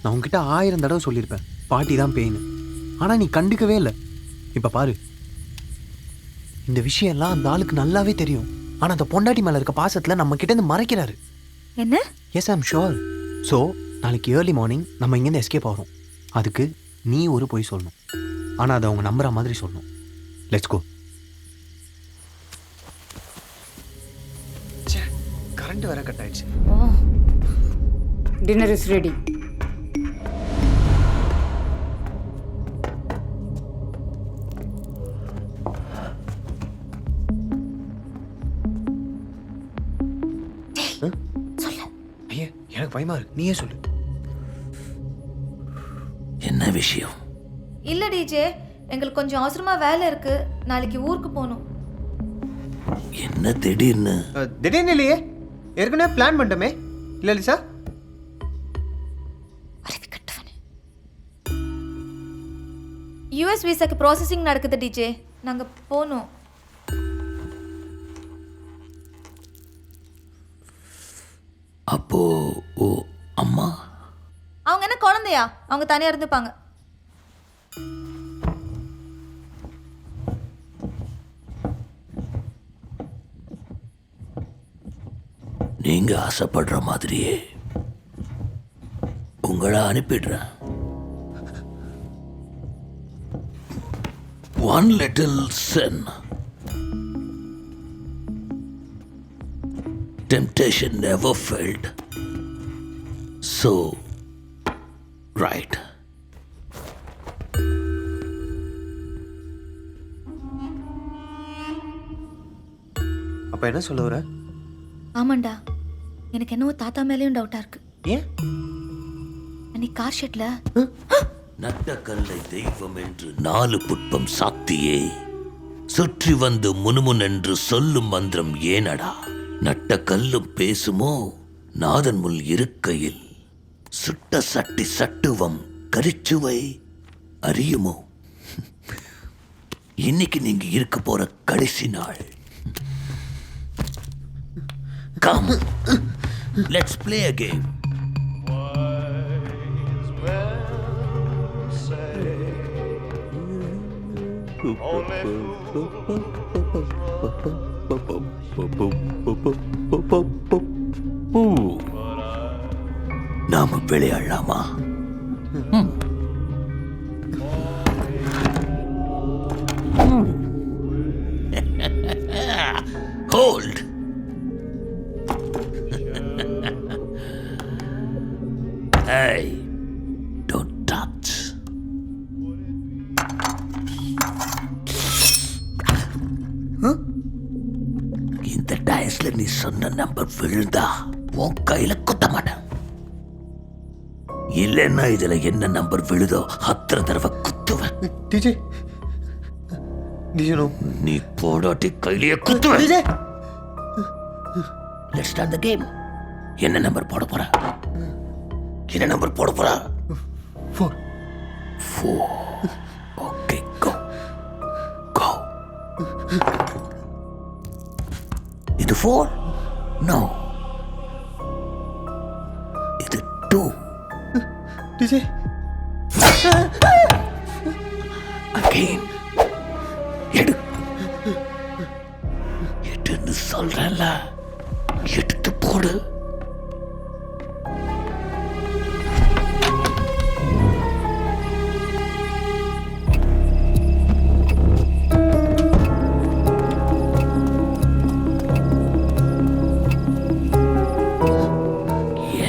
நான் உங்ககிட்ட 1000 தடவை சொல்லியிருப்பேன் பாட்டி தான் பெயின். ஆனால் நீ கண்டுக்கவே இல்லை. இப்போ பாரு, இந்த விஷயம்லாம் அந்த ஆளுக்கு நல்லாவே தெரியும். ஆனால் அந்த பொண்டாட்டி மேலே இருக்க பாசத்தில் நம்ம கிட்டேருந்து மறைக்கிறாரு. என்ன? Yes, I'm sure. ஸோ நாளைக்கு ஏர்லி மார்னிங் நம்ம இங்கேருந்து எஸ்கேப் ஆகிறோம். அதுக்கு நீ ஒரு பொய் சொல்லணும், ஆனால் அதை அவங்க நம்புற மாதிரி சொல்லணும். Let's go. கரண்ட் வேற கட் ஆயிடுச்சு. Dinner is ready. ஐயா, எனக்கு பயமா இருக்கு, நீயே சொல்லு. என்ன விஷயம்? இல்ல டிஜே, எங்களுக்கு கொஞ்சம் அவசரமா வேலை இருக்கு, நாளைக்கு ஊருக்கு போகணும். என்ன திடீர்னு? திடீர்னு இல்லையே, ஏற்கனவே பிளான் பண்ணிட்டோமே. இல்லை லிசா? யூஎஸ் விசாக்கு ப்ராசஸிங் நடக்குது டிஜே, நாங்க போகணும். அப்போ ஓ அம்மா? அவங்க என்ன குழந்தையா? அவங்க தனியா இருந்துப்பாங்க. நீங்க ஆசைப்படுற மாதிரியே உங்களை அனுப்பிடுறேன். One little sin. Temptation never failed. So, right. அப்ப என்ன சொல்ல வர? ஆமாண்டா, எனக்கு என்னவோ தாத்தா மேலேயும் டவுட்டா இருக்கு. ஏன்? அன்னைக்கு கார் ஷெட்ல நட்ட கல்லை தெய்வம் என்று 4 புட்பம் சாத்தியே சுற்றி வந்து முனுமுன் என்று சொல்லும் மந்திரம் ஏனடா? நட்ட கல்லும் பேசுமோ நாதன் முள் இருக்கையில், சுட்ட சட்டி சட்டுவம் கரிச்சுவை அறியுமோ? இன்னைக்கு நீங்க இருக்க போற கடைசி நாள். Come, let's play a game. நாம விளையாடலாமா? Hold. Hey, don't touch. இந்த டயஸ்ல நீ சொன்ன நம்பர் விழுந்தா உன் கையில குத்த மாட்டேன். இல்லைன்னா இதுல என்ன நம்பர் விழுதோ அத்தனை தடவை குத்துவேன். டிஜே, நீ போடாட்டி கையிலேயே குத்துவேன். Let's start the game. என்ன நம்பர் போட போற? என்ன நம்பர் போட போற? 4. Okay, go. Go. இது 4? No. இது 2. டிஜே. Again. எடுன்னு சொல்றேன்ல, எடுத்து போடு.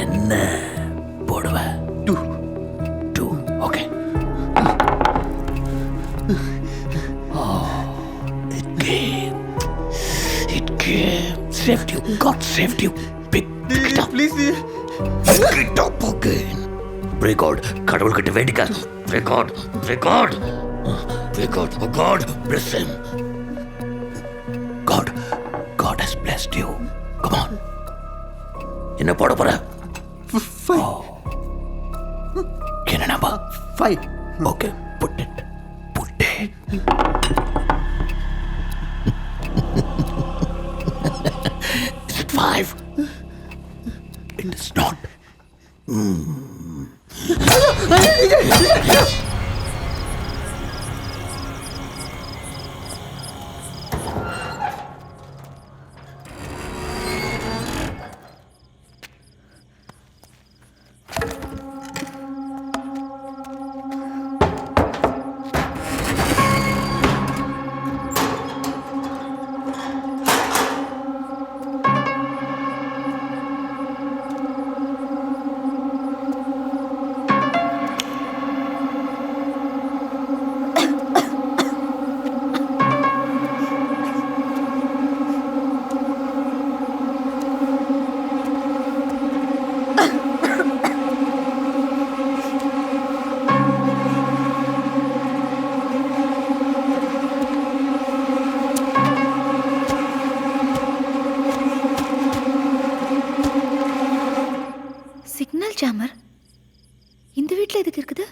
என்ன போடுவ? 2. Okay. Saved you. God saved you. Pick it up. Please. Pick it up again. Pray God. கடவுள் கிட்ட வேண்டிக்க. Pray God. Pray God. Pray God. Oh God, bless him. God has blessed you. Come on. என்ன போட போற? 5. என்ன number? 5. Okay, put it. Is it 5? It is not. Signal jammer இந்த வீட்டில் எதுக்கு இருக்குது?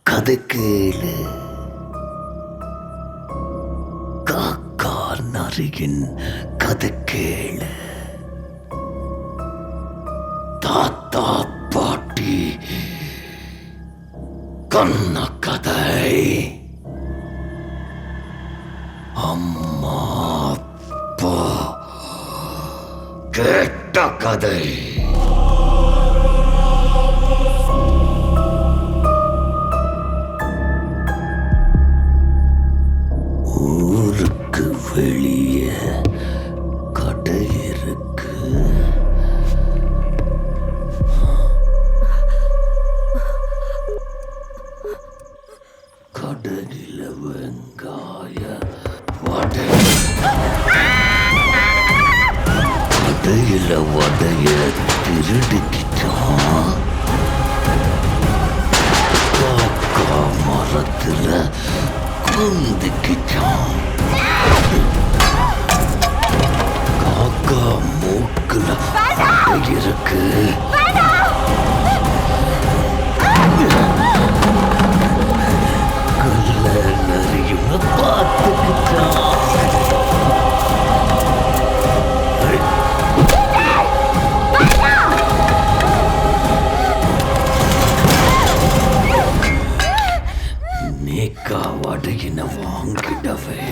கதை கேளு. காக்கா நரியின் கதை கேளு. தாத்தா பாட்டி கண்ண கதை. அம்மா அப்பா கேட்ட கதை. ஊருக்கு வெளியே கடை இருக்கு. கடையில வெங்காய வடை. கடையில வடைய திருடிக்கிட்டான். காக்கா மரத்துல குந்திக்கிட்டான். காக்கா மூக்குல இருக்கு. காவாடையின வாங்கிடவே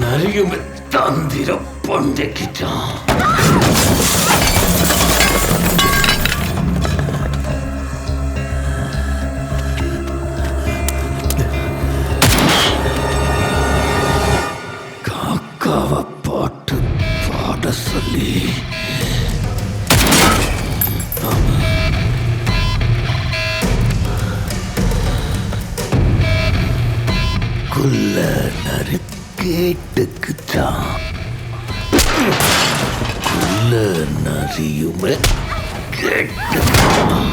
நிறைய தந்திர பண்டைக்கிட்டான். காக்காவை பாட்டு பாட சொல்லி குள்ள நரி கேட்டுக்குச்சான். குள்ள நரியுமே கேட்டுக்குச்சான்.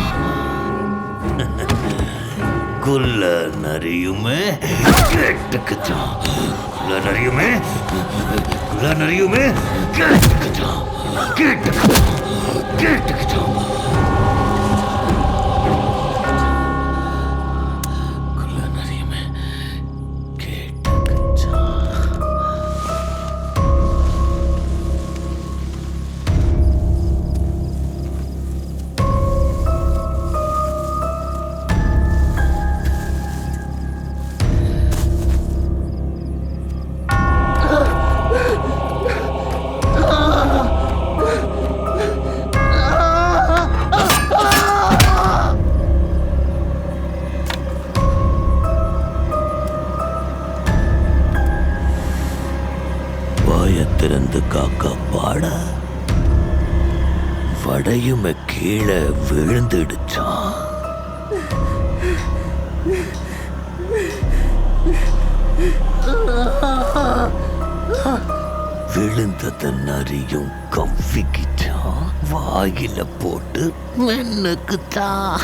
குள்ள நரியுமே கேட்டுக்குச்சான். குள்ள நரியுமே கேட்டுக்குச்சான். கேட்டுக்குச்சான். திறந்து காக்கா பாட வடையுமே கீழே விழுந்துடுச்சான். விழுந்தத நரியும் கவ்விக்கிச்சான். வாயில போட்டு மென்னுக்குச்சான்.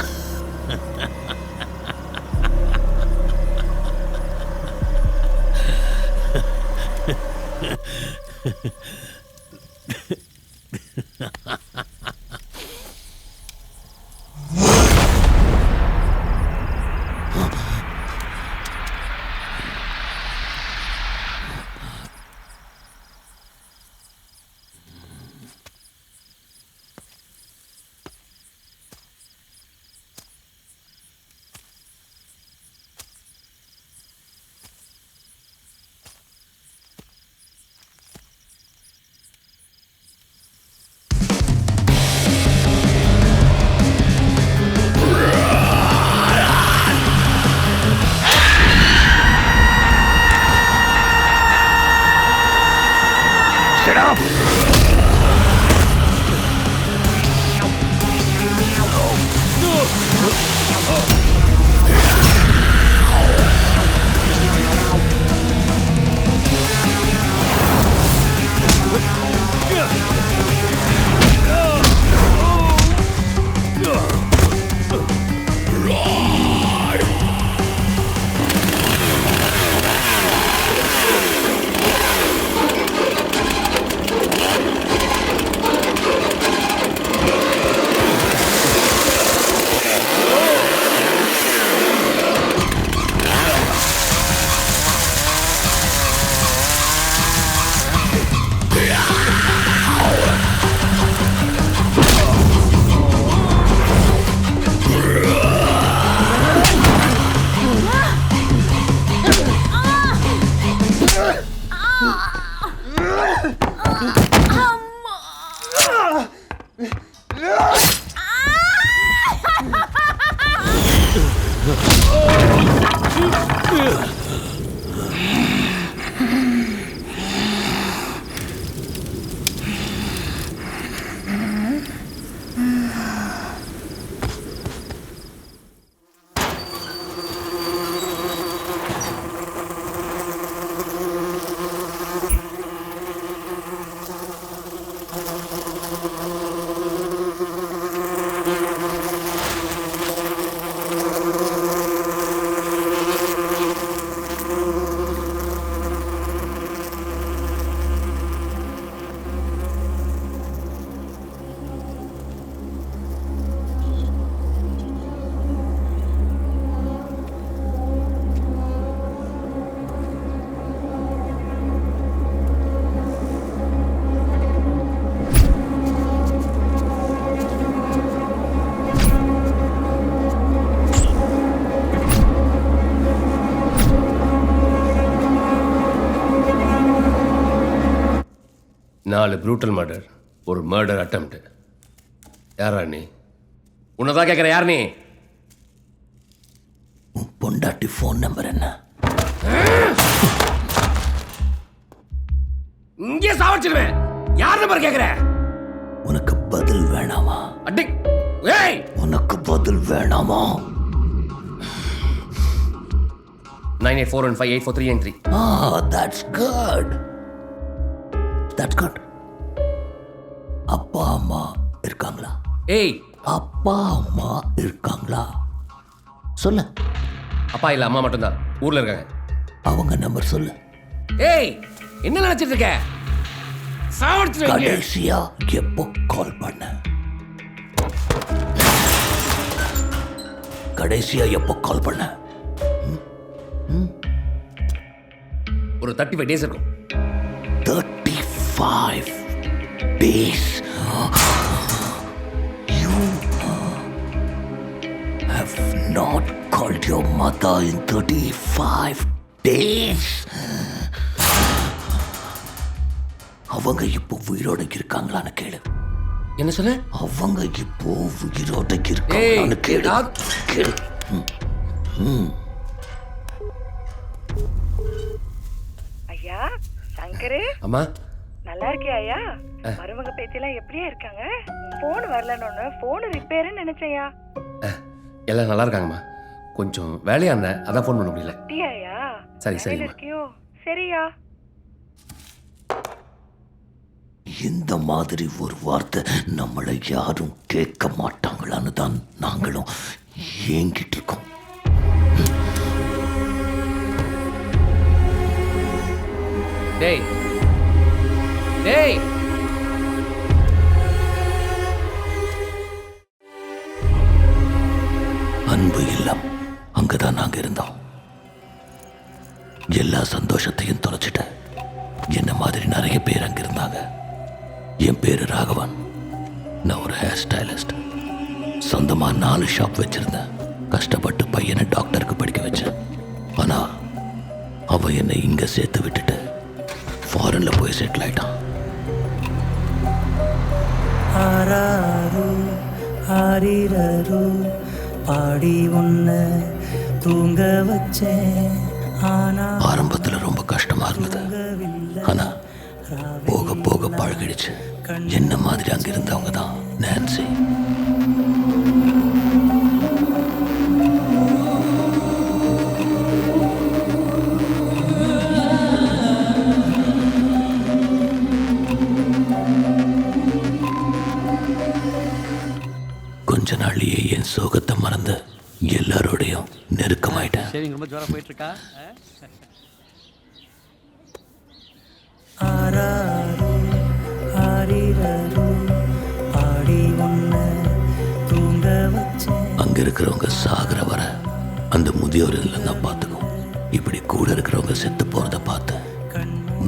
4 ப்ரூட்டல் மர்டர், ஒரு மர்டர் அட்டெம்ப்ட். யாரா நீ? உன்னதான் கேட்குற, யார் நீ? பொண்டாட்டி ஃபோன் நம்பர் என்ன? இங்கே சாவடிச்சிடுவேன். யார் நம்பர் கேட்குற? உனக்கு பதில் வேணாமா? அடி ஏய், உனக்கு பதில் வேணாமா? 9841584393. That's good. That's good. அப்பா அம்மா இருக்காங்களா? ஏய், அப்பா அம்மா இருக்காங்களா? சொல்லு. அப்பா இல்ல, அம்மா மட்டும்தான் ஊர்ல இருக்காங்க. அவங்க நம்பர் சொல்லு. ஏய், என்ன நினைச்சிட்டு இருக்க? சாவடிச்சிடுவேன். கடைசியா எப்போ கால் பண்ண? கடைசியா எப்போ கால் பண்ண? ஒரு 35 days இருக்கும். 35 days? You have not called your mother in 35 days? அவங்க இப்போ உயிரோட இருக்காங்களான்னு கேளு. என்ன சொன்ன? அவங்க இப்போ உயிரோட இருக்காங்களான்னு கேளு. கேளு. ஐயா சங்கரு, அம்மா நல்லா இருக்கியா ஐயா? மருமக பேத்திலாம் எப்படியா இருக்காங்க? போன் வரலன்னு போன் ரிப்பேர்னு நினைச்சையா. எல்லாம் நல்லா இருக்காங்கம்மா. கொஞ்சம் வேலையா இருந்தேன், அதான் ஃபோன் பண்ண முடியல. அப்படியாயா? சரி சரி இருக்கியோ? சரியா. இந்த மாதிரி ஒரு வார்த்தை நம்மளை யாரும் கேட்க மாட்டாங்களான்னு தான் நாங்களும் ஏங்கிட்டு இருக்கோம். டேய் டேய், அன்பு இல்லம், அங்கதான் நாங்க இருந்தோம். எல்லா சந்தோஷத்தையும் தொலைச்சிட்டேன். என்ன மாதிரி நிறைய பேர் அங்க இருந்தாங்க. என் பேரு ராகவன். நான் ஒரு ஹேர் ஸ்டைலிஸ்ட். சொந்தமா 4 ஷாப் வச்சிருந்தேன். கஷ்டப்பட்டு பையனை டாக்டருக்கு படிக்க வச்சேன். ஆனா அவன் என்னை இங்க சேர்த்து விட்டுட்டு ஃபாரின்ல போய் செட்டில் ஆயிட்டான். பாடி ஒன்ன தூங்க வச்சேன். ஆரம்பத்துல ரொம்ப கஷ்டமா இருந்தது. ஆனா போக போக பழகிடுச்சு. என்ன மாதிரி அங்க இருந்தவங்க தான் நான்சி. கொஞ்ச நாள்லயே என் சோகத்தை மறந்து எல்லாரோடையும் நெருக்கமாயிட்டேன். ரொம்ப ஜோரா போயிட்டு இருக்கா? அங்க இருக்கிறவங்க சாகர வர அந்த முதியோர் இல்லைன்னா பார்த்துக்கும். இப்படி கூட இருக்கிறவங்க செத்து போறத பார்த்து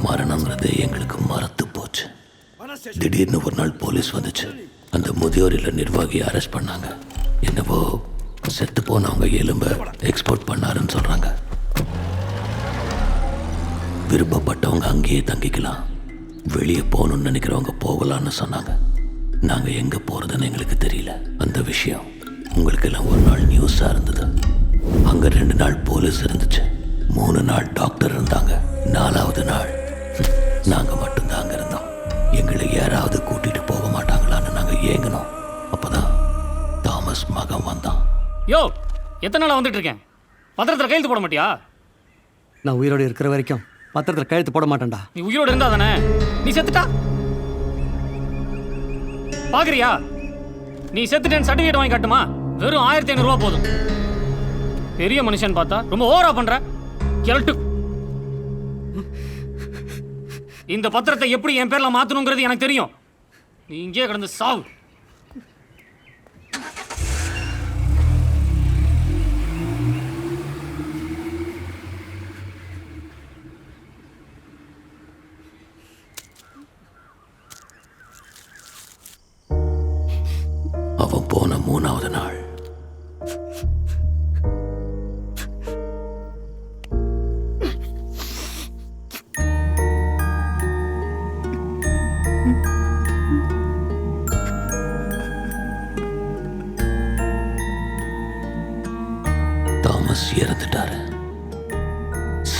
மரணம்ங்கிறது எங்களுக்கு மறத்து போச்சு. திடீர்னு ஒரு நாள் போலீஸ் வந்துச்சு. அந்த முதியோர் இல்ல நிர்வாகியை அரெஸ்ட் பண்ணாங்க. என்னவோ செத்து போனவங்க எலும்பை எக்ஸ்போர்ட் பண்ணாருன்னு சொல்றாங்க. விருப்பப்பட்டவங்க அங்கேயே தங்கிக்கலாம், வெளியே போகணும்னு நினைக்கிறவங்க போகலான்னு சொன்னாங்க. நாங்க எங்க போறதுன்னு எங்களுக்கு தெரியல. அந்த விஷயம் உங்களுக்கு எல்லாம் ஒரு நாள் நியூஸா இருந்தது. அங்க 2 நாள் போலீஸ் இருந்துச்சு, 3 நாள் டாக்டர் இருந்தாங்க, 4வது நாள் நாங்க மட்டும்தான் அங்க இருந்தோம். எங்களை யாராவது கூட்டிட்டு போக மாட்டாங்களான்னு நாங்க ஏங்கினோம். அப்பதான் தாமஸ் மகன் வந்தான். யோ, எத்தனை நாளா வந்துட்டு இருக்கேன்? பத்திரத்தில் கையெழுத்து போட மாட்டியா? நான் உயிரோடு இருக்கிற வரைக்கும் பத்திரத்தில் கையெழுத்து போட மாட்டேன்டா. நீ உயிரோடு இருந்தா தானே? நீ செத்துட்டா பாக்குறியா? நீ செத்துட்டேன்னு சர்டிஃபிகேட் வாங்கி காட்டுமா? வெறும் 1500 ரூபா போதும். பெரிய மனுஷன் பார்த்தா ரொம்ப ஓவரா பண்ற. கிழட்டு. இந்த பத்திரத்தை எப்படி என் பேர்ல மாத்தணுங்கிறது எனக்கு தெரியும். நீ இங்கே கிடந்து சாவு. அவன் போன 3வது நாள்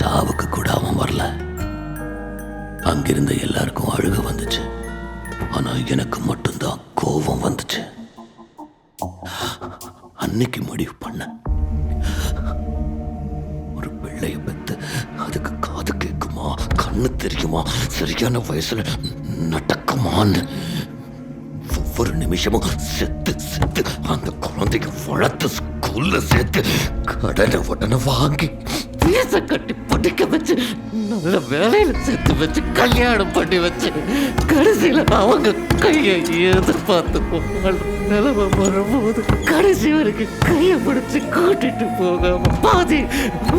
சாவுக்கு கூட அவன் வரல. அங்கிருந்த எல்லாருக்கும் அழுக வந்துச்சு. ஆனா எனக்கு மட்டும்தான் கோபம் வந்துச்சு. அன்னைக்கு முடிவு பண்ண, ஒரு பிள்ளைய பெத்து அதுக்கு காது கேட்குமா, கண்ணு தெரியுமா, சரியான வயசுல நடக்குமான்னு ஒவ்வொரு நிமிஷமும் செத்து செத்து அந்த குழந்தைக்கு வளர்த்து ஸ்கூல்ல சேர்த்து கடனை உடனே வாங்கி பேச கட்டி படிக்க வச்சு நல்ல வேலையில சேர்த்து வச்சு கல்யாணம் பண்ணி வச்சு கடைசியில அவங்க கையை எதிர்பார்த்து போவாங்க. நிலைமை வரும்போது கடைசி வரைக்கும் கையை பிடிச்சு கூட்டிட்டு போகாம பாதி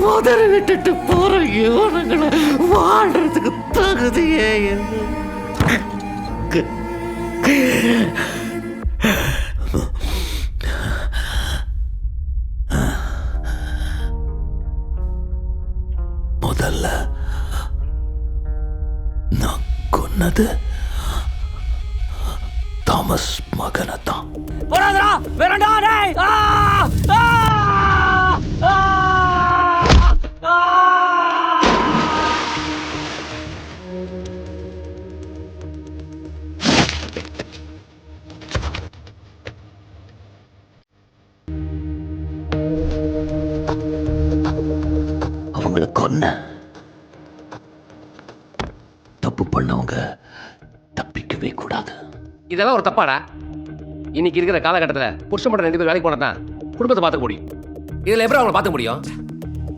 முதல விட்டுட்டு போற யோனங்களை வாழ்றதுக்கு தகுதியே முதல்ல நான் கொன்னது தாமஸ் மகனை தான். போறாதடா வேறடா டேய் ஆ ஆ ஆ அவங்கள கொன்ன. தப்பு பண்ணவங்க தப்பிக்கவே கூடாது. இதெல்லாம் ஒரு தப்பாடா. இன்னைக்கு இருக்கிற காலகட்டத்தில் புருஷன் மட்டும் 2 பேர் வேலைக்கு போனா தான் குடும்பத்தை பார்த்துக்க முடியும். இதில் எப்படி அவங்களை பார்த்துக்க முடியும்?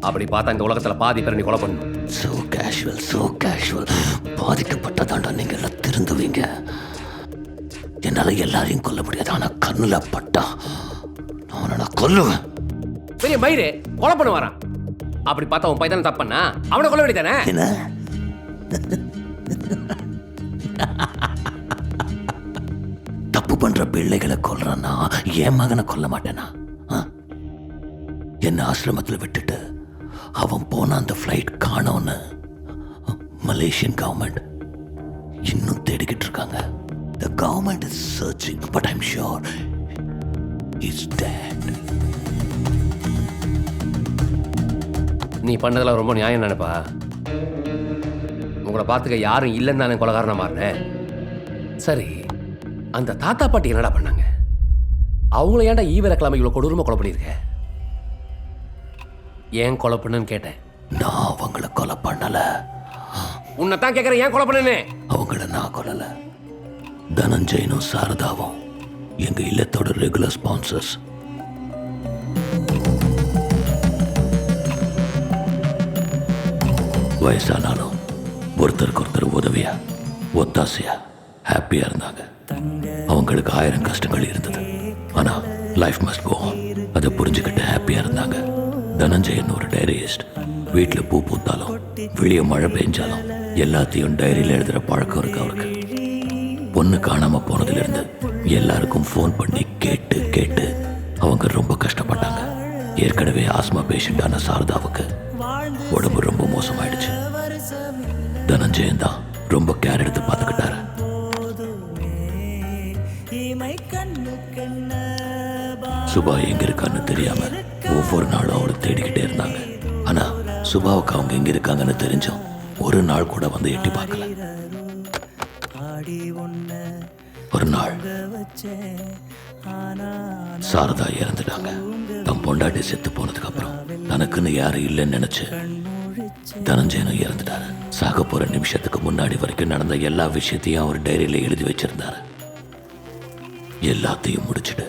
அப்படி பார்த்தா இந்த உலகத்தில் பாதி பேர் நீ கொலை பண்ணணும். So casual. பாதிக்கப்பட்டதாண்டா நீங்க எல்லாம் திருந்துவீங்க. என்னால எல்லாரையும் கொல்ல முடியாது. ஆனா கண்ணுல பட்டா நான் கொல்லுவேன். பெரிய மயிறு கொலை பண்ண வரான். அப்படி பார்த்தா உன் பையன் தப்பு பண்ணா அவனை கொல்ல வேண்டியதானே? என்ன தப்பு பண்ற பிள்ளைகளை கொல்றான்னா என் மகனை கொல்ல மாட்டேனா? என்ன ஆசிரமத்தில் விட்டுட்டு அவன் போன அந்த ஃப்ளைட் காணோன்னு மலேசியன் கவர்மெண்ட் இன்னும் தேடிக்கிட்டு இருக்காங்க. The government is searching, but I'm sure he's dead. நீ பண்ணதெல்லாம் ரொம்ப நியாயம் நினைப்பா. உங்களை பார்த்துக்க யாரும் இல்லைன்னு தானே கொலைகாரனா மாறினேன். சரி, அந்த தாத்தா பாட்டி என்னடா பண்ணாங்க? அவங்கள ஏன்டா ஈவிரக்கிழமை இவ்வளோ கொடூரமாக கொலை பண்ணியிருக்க? ஏன் கொலை பண்ணுன்னு கேட்டேன். நான் அவங்கள கொலை பண்ணல. உன்னை தான் கேட்குறேன், ஏன் கொலை பண்ணுன்னு? அவங்கள நான் கொல்லல. தனஞ்சயனும் சாரதாவும் எங்க இல்லத்தோட ரெகுலர் ஸ்பான்சர்ஸ். வயசானாலும் ஒருத்தருக்கு ஒருத்தர் உதவியா ஒத்தாசையா ஹாப்பியா இருந்தாங்க. அவங்களுக்கு 1000 கஷ்டங்கள் இருந்தது. ஆனா லைஃப் மஸ்ட் கோ ஆன். அதை புரிஞ்சுக்கிட்டு ஹாப்பியா இருந்தாங்க. தனஞ்சயன் ஒரு டைரியிஸ்ட். வீட்டில் பூ பூத்தாலும் வெளியே மழை பெஞ்சாலும் எல்லாத்தையும் டைரியில் எழுதுற பழக்கம் இருக்கு அவருக்கு. பொண்ணு காணாம போனதிலிருந்து எல்லாருக்கும் ஃபோன் பண்ணி கேட்டு கேட்டு அவங்க ரொம்ப கஷ்டப்பட்டாங்க. ஏற்கனவே ஆஸ்மா பேஷண்டான சாரதாவுக்கு உடம்பு ரொம்ப மோசமாயிடுச்சு. தனஞ்சயன் தான் ரொம்ப கேர் எடுத்து பார்த்துக்கிட்டாரு. சுபா எங்க இருக்கான்னு தெரியாம ஒவ்வொரு நாளும் அவளை தேடிக்கிட்டே இருந்தாங்க. ஆனா சுபாவுக்கு அவங்க எங்க இருக்காங்கன்னு தெரிஞ்சும் ஒரு நாள் கூட வந்து எட்டி பார்க்கல. ஒரு நாள் சாரதா இறந்துட்டாங்க. தன் பொண்டாட்டி செத்து போனதுக்கு அப்புறம் தனக்குன்னு யாரும் இல்லைன்னு நினைச்சு தனஞ்சயனும் இறந்துட்டாரு. சாக போற நிமிஷத்துக்கு முன்னாடி வரைக்கும் நடந்த எல்லா விஷயத்தையும் அவர் டைரியில எழுதி வச்சிருந்தாரு. எல்லாத்தையும் முடிச்சுட்டு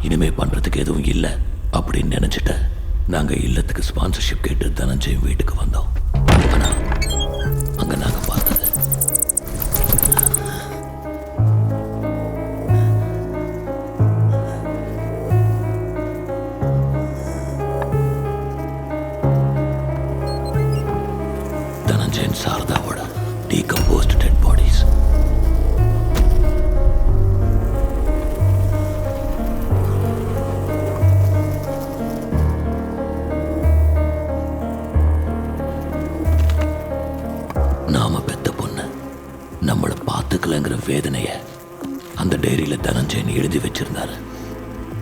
இனிமே பண்றதுக்கு எதுவும் இல்லை அப்படின்னு நினைச்சிட்டு நாங்க இல்லத்துக்கு ஸ்பான்சர்ஷிப் கேட்டு தனஞ்சயன் வீட்டுக்கு வந்தோம். ஆனா அங்க நாங்க பார்த்தது தனஞ்சயன் சாரதாவோட டீகம்போஸ்ட் டெட் பாடிஸ். நாம பெத்த பொண்ணு நம்மளை பார்த்துக்கலங்கிற வேதனைய அந்த டைரியில தனஞ்சயன் எழுதி வச்சிருந்தாரு.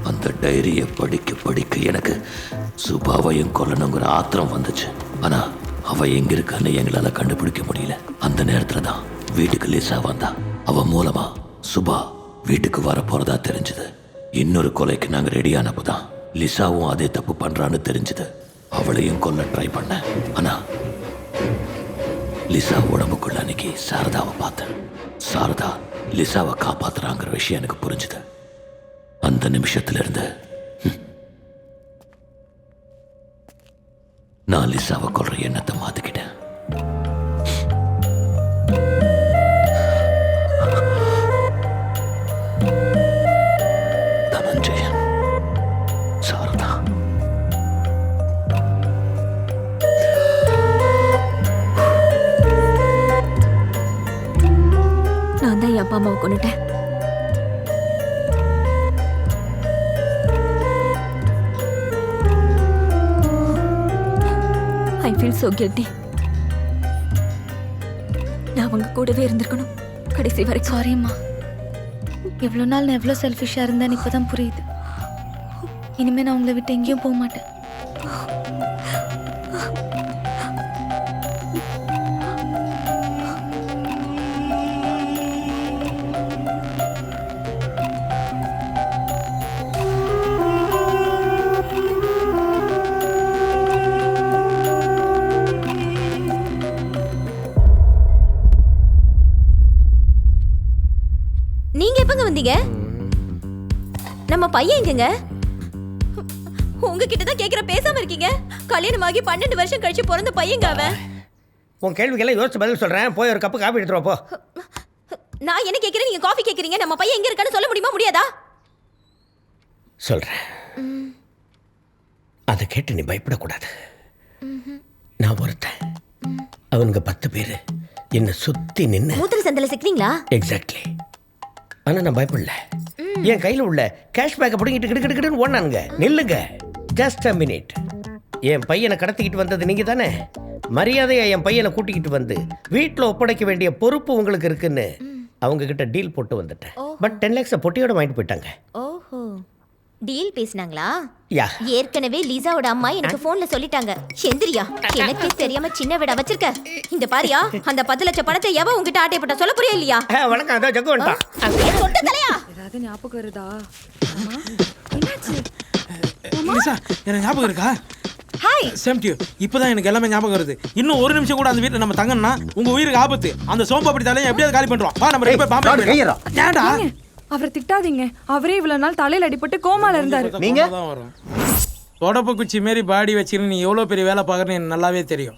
அந்த டைரியை படிக்க படிக்க எனக்கு சுபாவையும் கொல்லணுங்கிற ஆத்திரம் வந்துச்சு. ஆனா அவ எங்க இருக்கான்னு எங்களால கண்டுபிடிக்க முடியல. அந்த நேரத்துல தான் வீட்டுக்கு லிசா வந்தா. அவ மூலமா சுபா வீட்டுக்கு வர போறதா தெரிஞ்சது. இன்னொரு கொலைக்கு நாங்க ரெடியானப்பதான் லிசாவும் அதே தப்பு பண்றான்னு தெரிஞ்சது. அவளையும் கொல்ல ட்ரை பண்ண. ஆனா லிசா உடம்புக்குள்ள அன்னைக்கு சாரதாவை பார்த்தேன். சாரதா லிசாவை காப்பாத்துறாங்கிற விஷயம் எனக்கு புரிஞ்சுது. அந்த நிமிஷத்துல இருந்து நான் லிசாவை கொல்ற எண்ணத்தை மாத்திக்கிட்டேன். தனஞ்சயன், சாரதா, நான் தான் என் அப்பா அம்மாவை கொண்டுட்டேன். I feel so guilty. நான் அவங்க கூடவே இருந்திருக்கணும் கடைசி வரைக்கும். சாரிம்மா, எவ்வளோ நாள் நான் எவ்வளோ செல்ஃபிஷாக இருந்தேன்னு இப்போ தான் புரியுது. இனிமேல் நான் உங்களை விட்டு எங்கேயும் போக மாட்டேன். நீங்க எப்பங்க வந்தீங்க? நம்ம பையன் எங்கங்க? உங்ககிட்ட தான் கேக்குற, பேசாம இருக்கீங்க. கல்யாணமாகி 12 வருஷம் கழிச்சு பிறந்த பையங்க அவன். உன் கேள்விக்கெல்லாம் யோசிச்சு பதில் சொல்றேன். போய் ஒரு கப்பு காபி எடுத்துட்டு வா, போ. நான் என்ன கேக்குறேன், நீங்க காஃபி கேக்குறீங்க. நம்ம பையன் எங்க இருக்கான்னு சொல்ல முடியுமா, முடியாதா? சொல்றேன். அதை கேட்டு நீ பயப்படக்கூடாது. நான் ஒருத்தன், அவனுங்க 10 பேரு என்ன சுத்தி நின்று மூத்திர சந்தல சிக்கிறீங்களா? எக்ஸாக்ட்லி. ஆனா நான் பயப்படல. என் கையில உள்ள கேஷ் பேக்கை பிடிங்கிட்டு கிடுக்கிட்டு ஓடுனானுங்க. நில்லுங்க, ஜஸ்ட் அ மினிட். என் பையனை கடத்திக்கிட்டு வந்தது நீங்க தானே. மரியாதையா என் பையனை கூட்டிக்கிட்டு வந்து வீட்டில் ஒப்படைக்க வேண்டிய பொறுப்பு உங்களுக்கு இருக்குன்னு அவங்க கிட்ட டீல் போட்டு வந்துட்டேன். பட் 10 lakhs பொட்டியோட வாங்கிட்டு போயிட்டாங்க. ஓஹோ, டீல் பேசினாங்களா? யா, ஏற்கனவே லிசாவோட அம்மா எனக்கு போன்ல சொல்லிட்டாங்க. எந்திரியா, எனக்கே தெரியாம சின்ன வீட வச்சிருக்க. இந்த பாரியா, அந்த 10 லட்சம் பணத்தை எவ உங்ககிட்ட ஆட்டை போட்டா சொல்ல புரியல இல்லையா? வணக்கம், அதோ ஜக்கு வந்துட்டான். சொட்ட தலையா, ஏதாவது ஞாபகம் வருதா? லிசா, எனக்கு ஞாபகம் இருக்கா? Hi, same to you. இப்போதான் எனக்கு எல்லாமே ஞாபகம் வருது. இன்னும் ஒரு நிமிஷம் கூட அந்த வீட்டில் நம்ம தங்கணும்னா உங்க உயிருக்கு ஆபத்து. அந்த சோம்பு அப்படி தலையை எப்படியாவது காலி பண்றோம். வா, நம்ம ரெண்டு பேரும் பாம்பே போயிடலாம். ஏன்டா அவரை திட்டாதீங்க. அவரே இவ்வளவு நாள் தலையில அடிபட்டு கோமால இருந்தாரு. நீங்க தொடப்பு குச்சி மாரி பாடி வச்சுன்னு நீ எவ்வளோ பெரிய வேலை பார்க்குறேன்னு எனக்கு நல்லாவே தெரியும்.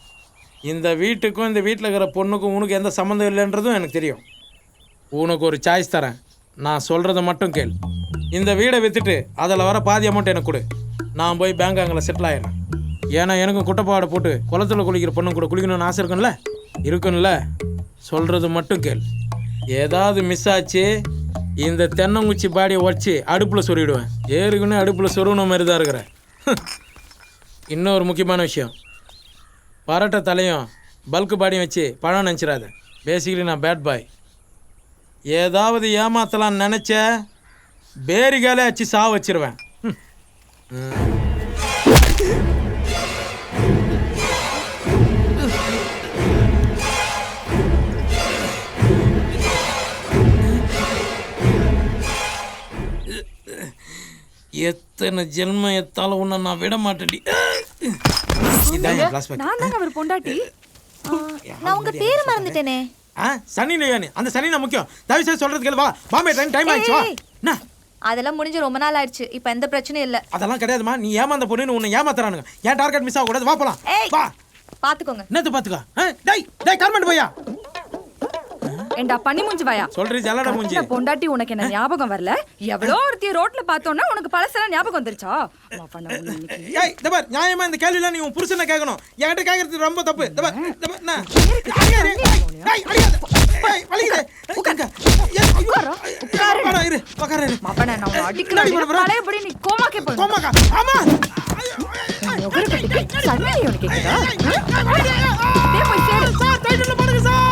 இந்த வீட்டுக்கும் இந்த வீட்டில் இருக்கிற பொண்ணுக்கும் உனக்கு எந்த சம்மந்தம் இல்லைன்றதும் எனக்கு தெரியும். உனக்கு ஒரு சாய்ஸ் தரேன். நான் சொல்கிறத மட்டும் கேள். இந்த வீடை விற்றுட்டு அதில் வர பாதி அமௌண்ட் எனக்கு கொடு. நான் போய் பேங்காங்கில் செட்டில் ஆயிடுறேன். ஏன்னா எனக்கும் குட்டைப்பாடை போட்டு குளத்தில் குளிக்கிற பொண்ணு கூட குளிக்கணும்னு ஆசை இருக்கும்ல. சொல்கிறது மட்டும் கேள். ஏதாவது மிஸ் ஆச்சு, இந்த தென்னங்குச்சி பாடியை உடச்சி அடுப்பில் சொருவிடுவேன். ஏற்கனவே அடுப்பில் சொருவின மாதிரி தான் இருக்கிறேன். இன்னொரு முக்கியமான விஷயம், பரட்டை தலையும் பல்க்கு பாடியும் வச்சு பழம் நினச்சிடாத. பேசிக்கலி நான் பேட் பாய். ஏதாவது ஏமாத்தலான்னு நினச்ச பேரிகாலே வச்சு சாவ வச்சிருவேன். எத்தனை ஜென்மம் எத்தாலும் உன்னை நான் விட மாட்டேன். நான் தாங்க அவர் பொண்டாட்டி. நான் உங்க பேரை மறந்துட்டேனே. சனி லியோனி. அந்த சனி நான் முக்கியம். தயவு செய்து சொல்றது கேளு. வா, பாம்பே டைம் ஆயிடுச்சு. வா. என்ன அதெல்லாம் முடிஞ்சு ரொம்ப நாள் ஆயிடுச்சு. இப்போ எந்த பிரச்சனையும் இல்லை. அதெல்லாம் கிடையாதுமா. நீ ஏமாந்த பொண்ணுன்னு உன்னை ஏமாத்துறானுங்க. ஏன் டார்கெட் மிஸ் ஆகக்கூடாது. வா போலாம். வா, பாத்துக்கோங்க. என்னது பாத்துக்கோ? டேய் கார்மெண்ட் போயா. ஏண்டா பண்ணி மூஞ்சி வாயா. சொல்றீ ஜலட மூஞ்சி. பொண்டாட்டி உனக்கு என்ன ஞாபகம் வரல? எவ்வளோ ஒருத்தி ரோட்ல பார்த்தோன்னா உனக்கு பழசெல்லாம் ஞாபகம் வந்துருச்சா? ஏய் தபர், நியாயமா இந்த கேள்விலாம் நீ உன் புருஷனை கேட்கணும். என்கிட்ட கேட்கறது ரொம்ப தப்பு. தபர் என்ன? ஏய் அடியாத. ஏய் வலிக்குது. உட்காருங்க. உட்காரு. உட்காரு. இரு. உட்காரு. மாப்பனா நான் உன்னை அடிக்கல. தலையபடி நீ கோமாக்கே போ. கோமாக்கா. ஆமா. உட்காரு கட்டி. சன்னி உனக்கு கேக்குதா? டேய் போய் சேரு. சார் டைட்டில்ல பாருங்க சார்.